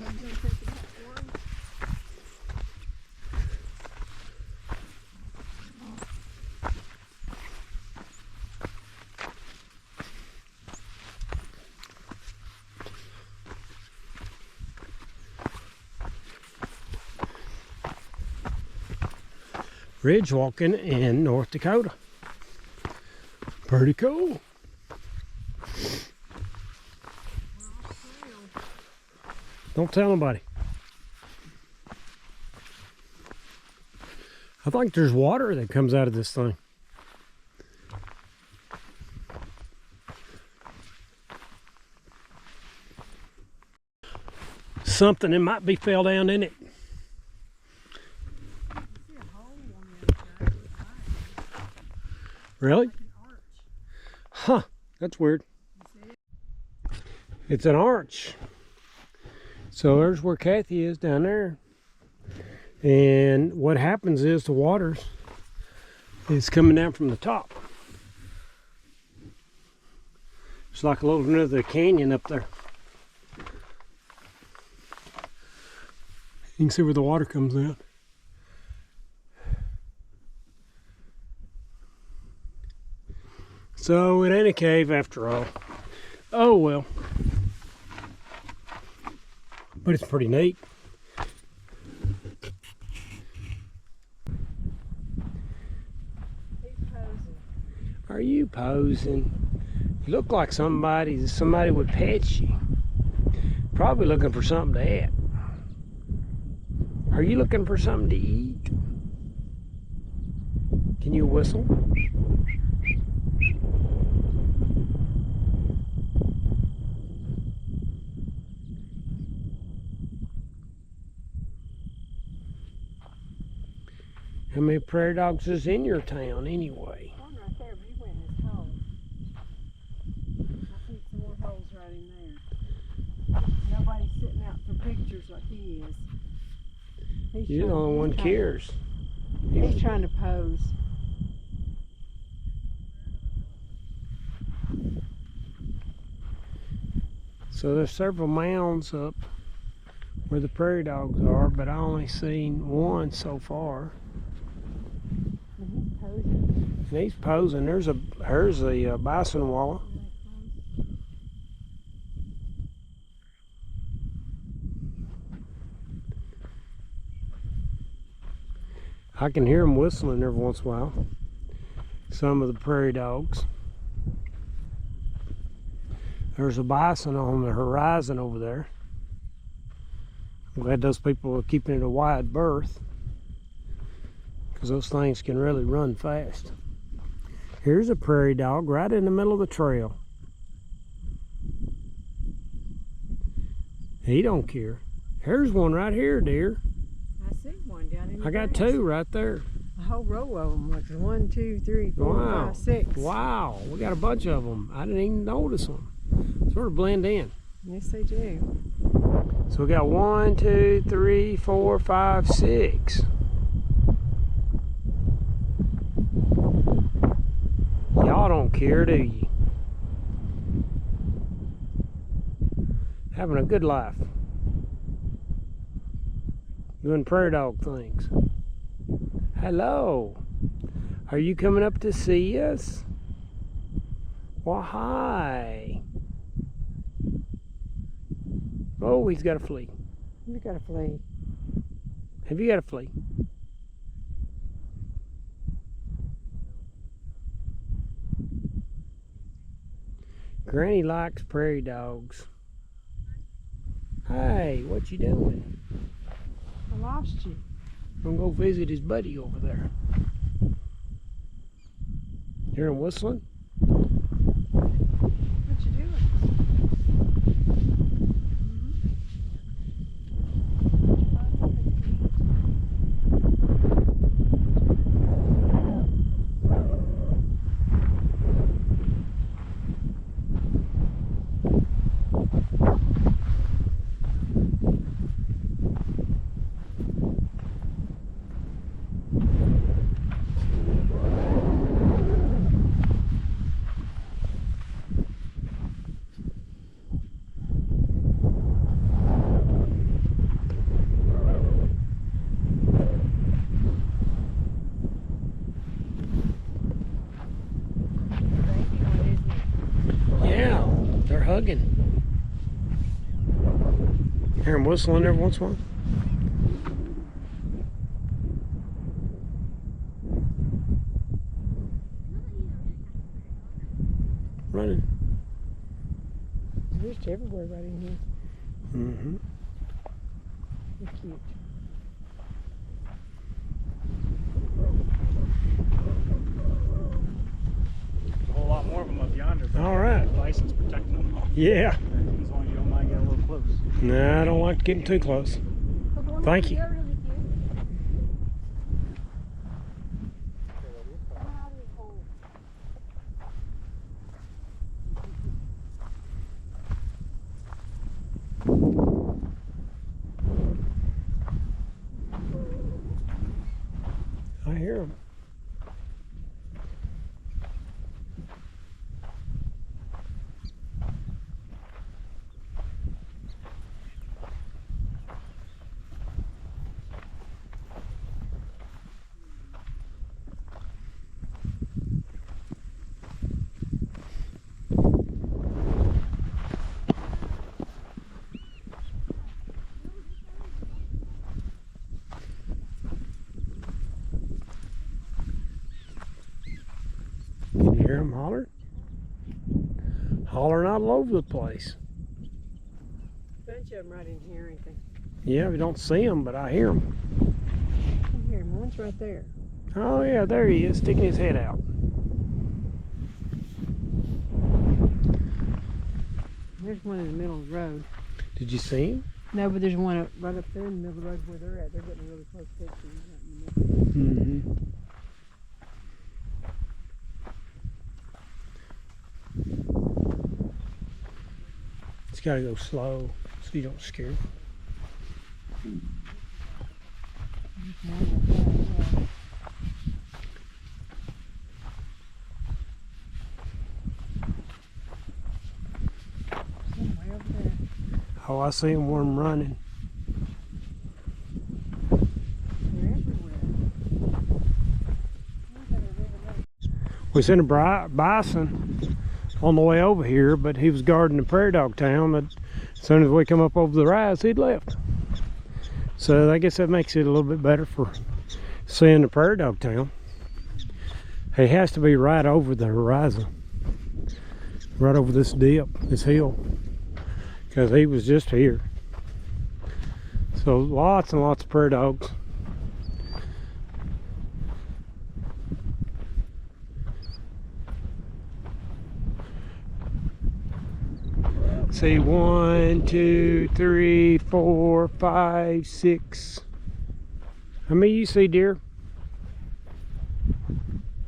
Ridge walking in North Dakota. Pretty cool. Don't tell nobody. I think there's water that comes out of this thing. Something that might be fell down in it. Really? Huh, that's weird. It's an arch. So there's where Kathy is down there. And what happens is the water is coming down from the top. It's like a little another canyon up there. You can see where the water comes out. So it ain't a cave after all. Oh well. But it's pretty neat. Are you posing? You look like somebody would pet you. Probably looking for something to eat. Are you looking for something to eat? Can you whistle? How many prairie dogs is in your town anyway? One right there, but he went in his hole. I think some more holes right in there. Nobody's sitting out for pictures like he is. You're the only one cares. He's trying to pose. So there's several mounds up where the prairie dogs are, but I only seen one so far. And he's posing. And he's posing. There's a bison wallow. I can hear them whistling every once in a while. Some of the prairie dogs. There's a bison on the horizon over there. I'm glad those people are keeping it a wide berth, because those things can really run fast. Here's a prairie dog right in the middle of the trail. He don't care. Here's one right here, dear. I see one down in the I got grass. two right there. A whole row of them. Like 1, 2, 3, 4, Wow. 5, 6. Wow, we got a bunch of them. I didn't even notice them. Sort of blend in. Yes, they do. So we got 1, 2, 3, 4, 5, 6. Y'all don't care, do you? Having a good life. Doing prairie dog things. Hello. Are you coming up to see us? Well, hi. Oh, he's got a flea. You got a flea. Have you got a flea? Granny likes prairie dogs. Hey, what you doing? I lost you. I'm gonna go visit his buddy over there. Hear him whistling? What you doing? Yeah, they're hugging. Hear him whistling every once in a while? Running. There's fish everywhere right in here. Mm-hmm. They're cute. There's a whole lot more of them up yonder. But All right. Bison's protecting them. Yeah. As long as you don't mind getting a little close. Nah, I don't like getting too close. Thank you. hear them holler. Hollering all over the place. Bunch of them right in here, ain't they? Yeah, we don't see them, but I hear them. I can hear 'em. One's right there. Oh yeah, there he is, sticking his head out. There's one in the middle of the road. Did you see him? No, but there's one right up there in the middle of the road where they're at. They're getting a really close picture. Right in the middle. Mm-hmm. It's got to go slow so you don't scare him. Way over there. Oh, I see him one running. They're everywhere. We seen a bison on the way over here, but he was guarding the prairie dog town. As soon as we come up over the rise, he'd left. So I guess that makes it a little bit better for seeing the prairie dog town. He has to be right over the horizon, right over this dip, this hill, because he was just here. So lots and lots of prairie dogs. See, 1, 2, 3, 4, 5, 6. How many you see, dear?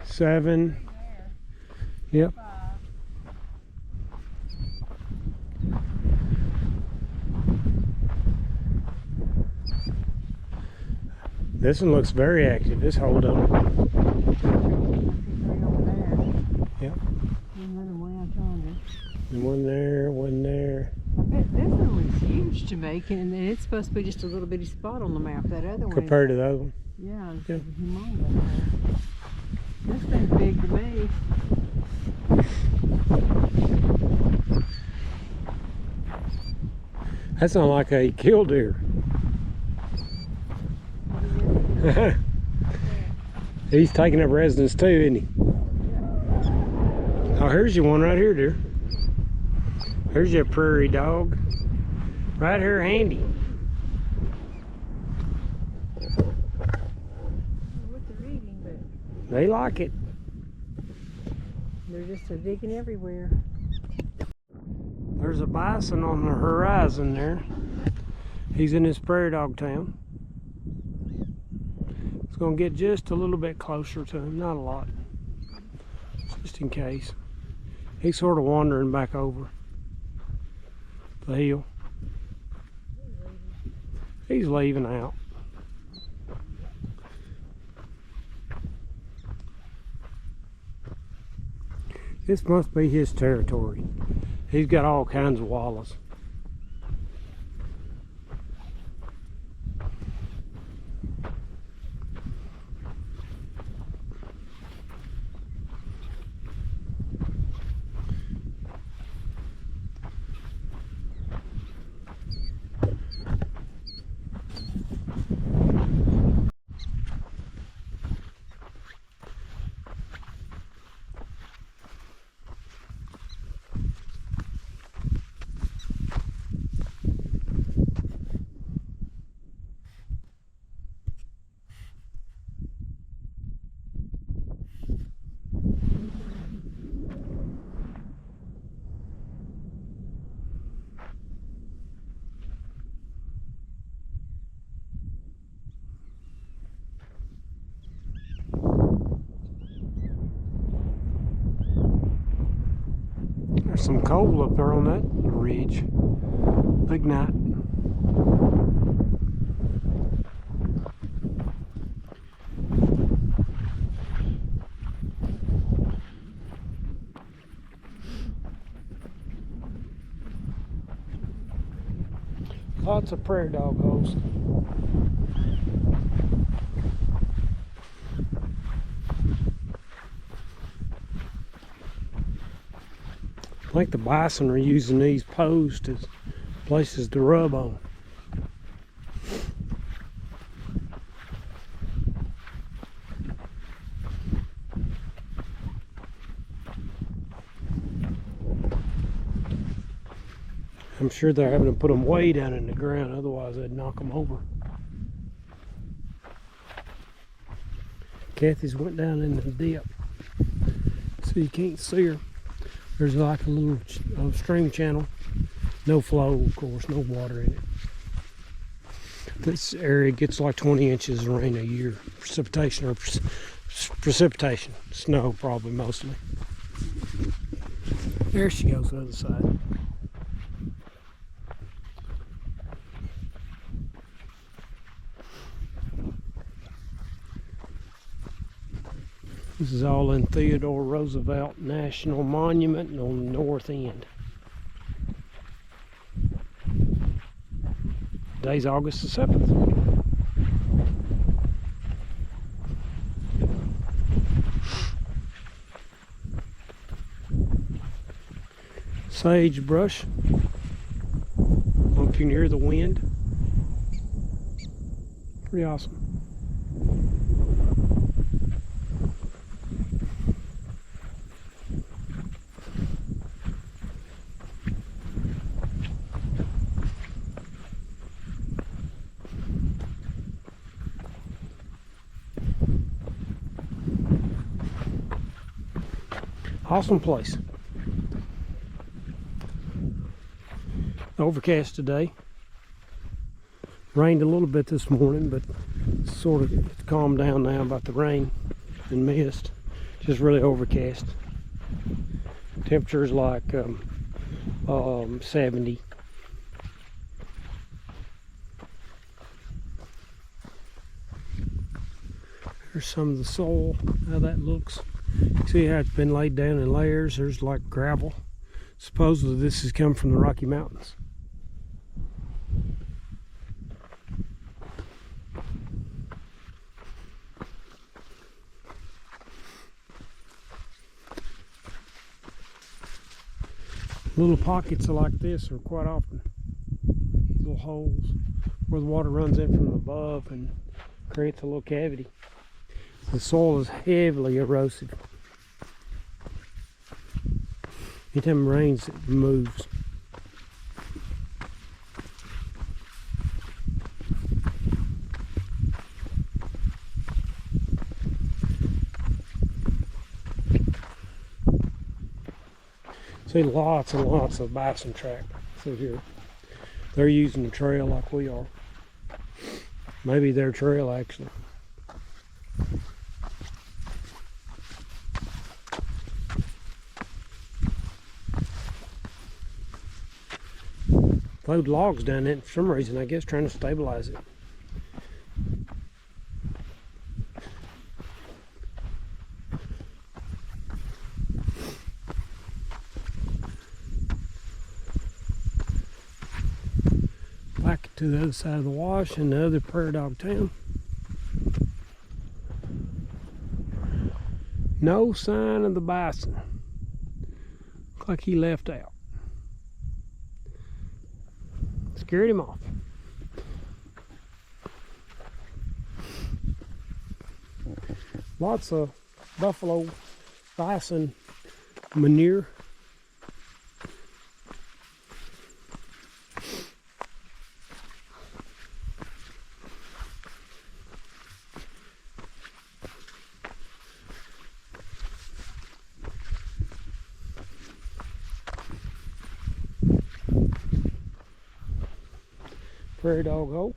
7. Yep. This one looks very active. This hold on. Yep. Another way out yonder. And one there, one there. I bet this one was huge to make, and it's supposed to be just a little bitty spot on the map. That other one, Compared to the other one. yeah, it's Yeah. humongous. This thing's big to me. That sounds like a killdeer. He's taking up residence too, isn't he? Oh, here's your one right here, dear. Here's your prairie dog. Right here handy. What they're eating, but They like it. they're just digging everywhere. There's a bison on the horizon there. He's in his prairie dog town. It's going to get just a little bit closer to him, not a lot. Just in case. He's sort of wandering back over the hill. He's leaving out. This must be his territory. He's got all kinds of wallows. There's some coal up there on that ridge. Big night. Lots of prairie dog holes. I think the bison are using these posts as places to rub on. I'm sure they're having to put them way down in the ground, otherwise they'd knock them over. Kathy's went down in the dip, so you can't see her. There's like a little stream channel. No flow, of course, no water in it. This area gets like 20 inches of rain a year. Precipitation, precipitation. Snow, probably, mostly. There she goes, the other side. This is all in Theodore Roosevelt National Monument on the north end. Today's August the 7th. Sagebrush. Hope you can hear the wind. Pretty awesome. Awesome place. Overcast today. Rained a little bit this morning, but sort of calmed down now about the rain and mist. Just really overcast. Temperature's like 70. Here's some of the soil, how that looks. See how it's been laid down in layers. There's like gravel. Supposedly this has come from the Rocky Mountains. Little pockets like this are quite often little holes where the water runs in from above and creates a little cavity. The soil is heavily erosive. Anytime it rains, it moves. See lots and lots of bison track through here. They're using the trail like we are. Maybe their trail actually. Load logs down it for some reason, I guess, trying to stabilize it. Back to the other side of the wash and the other prairie dog town. No sign of the bison. Looks like he left out. Scared him off. Lots of buffalo, bison manure. Prairie dog hole.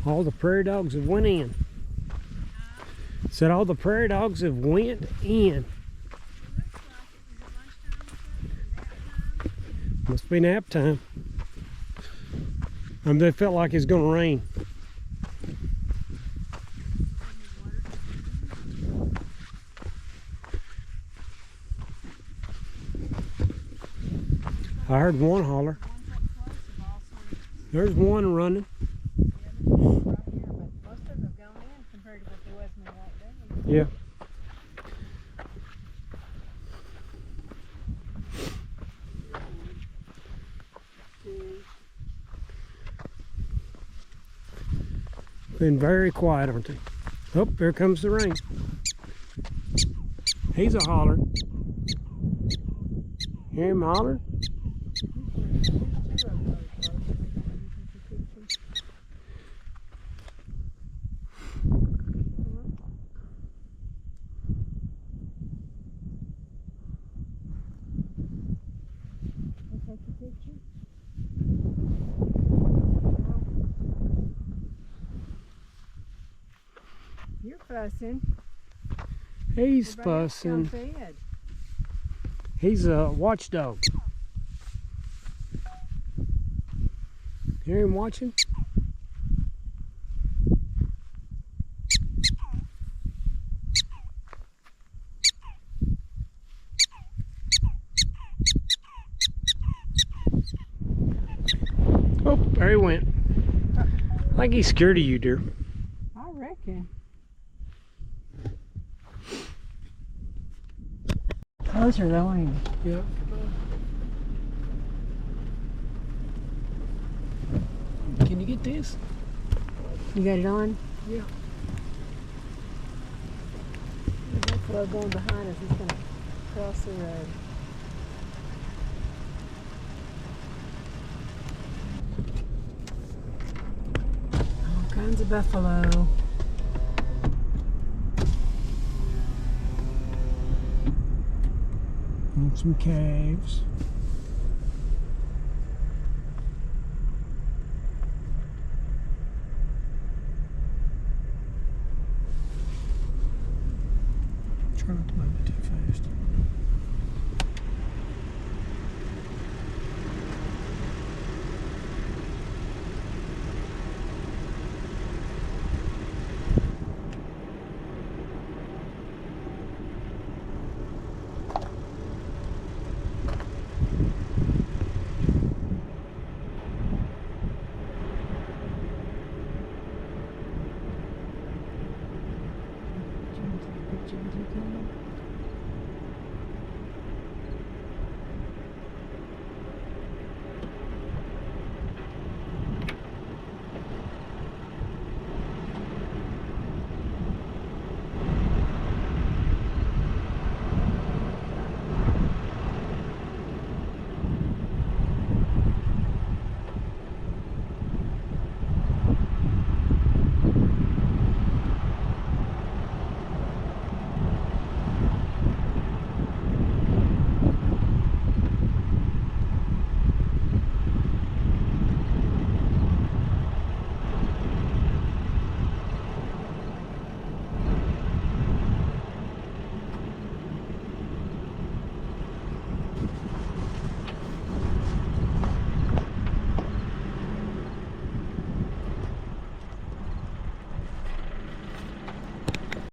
All the prairie dogs have went in. Said all the prairie dogs have went in. Must be nap time. They felt like it's gonna rain. I heard one holler. There's one running. Yeah. Been very quiet, aren't they? Oh, there comes the rain. He's a holler. Hear him holler? You're fussing. He's Everybody else fussing. got fed. He's a watchdog. Hear him watching? Oh, there he went. I think he's scared of you, dear. I reckon. Closer though, ain't it? Yeah. Can you get this? You got it on? Yeah. The buffalo going behind us. He's gonna cross the road. All kinds of buffalo. And some caves. Try not to move it too fast.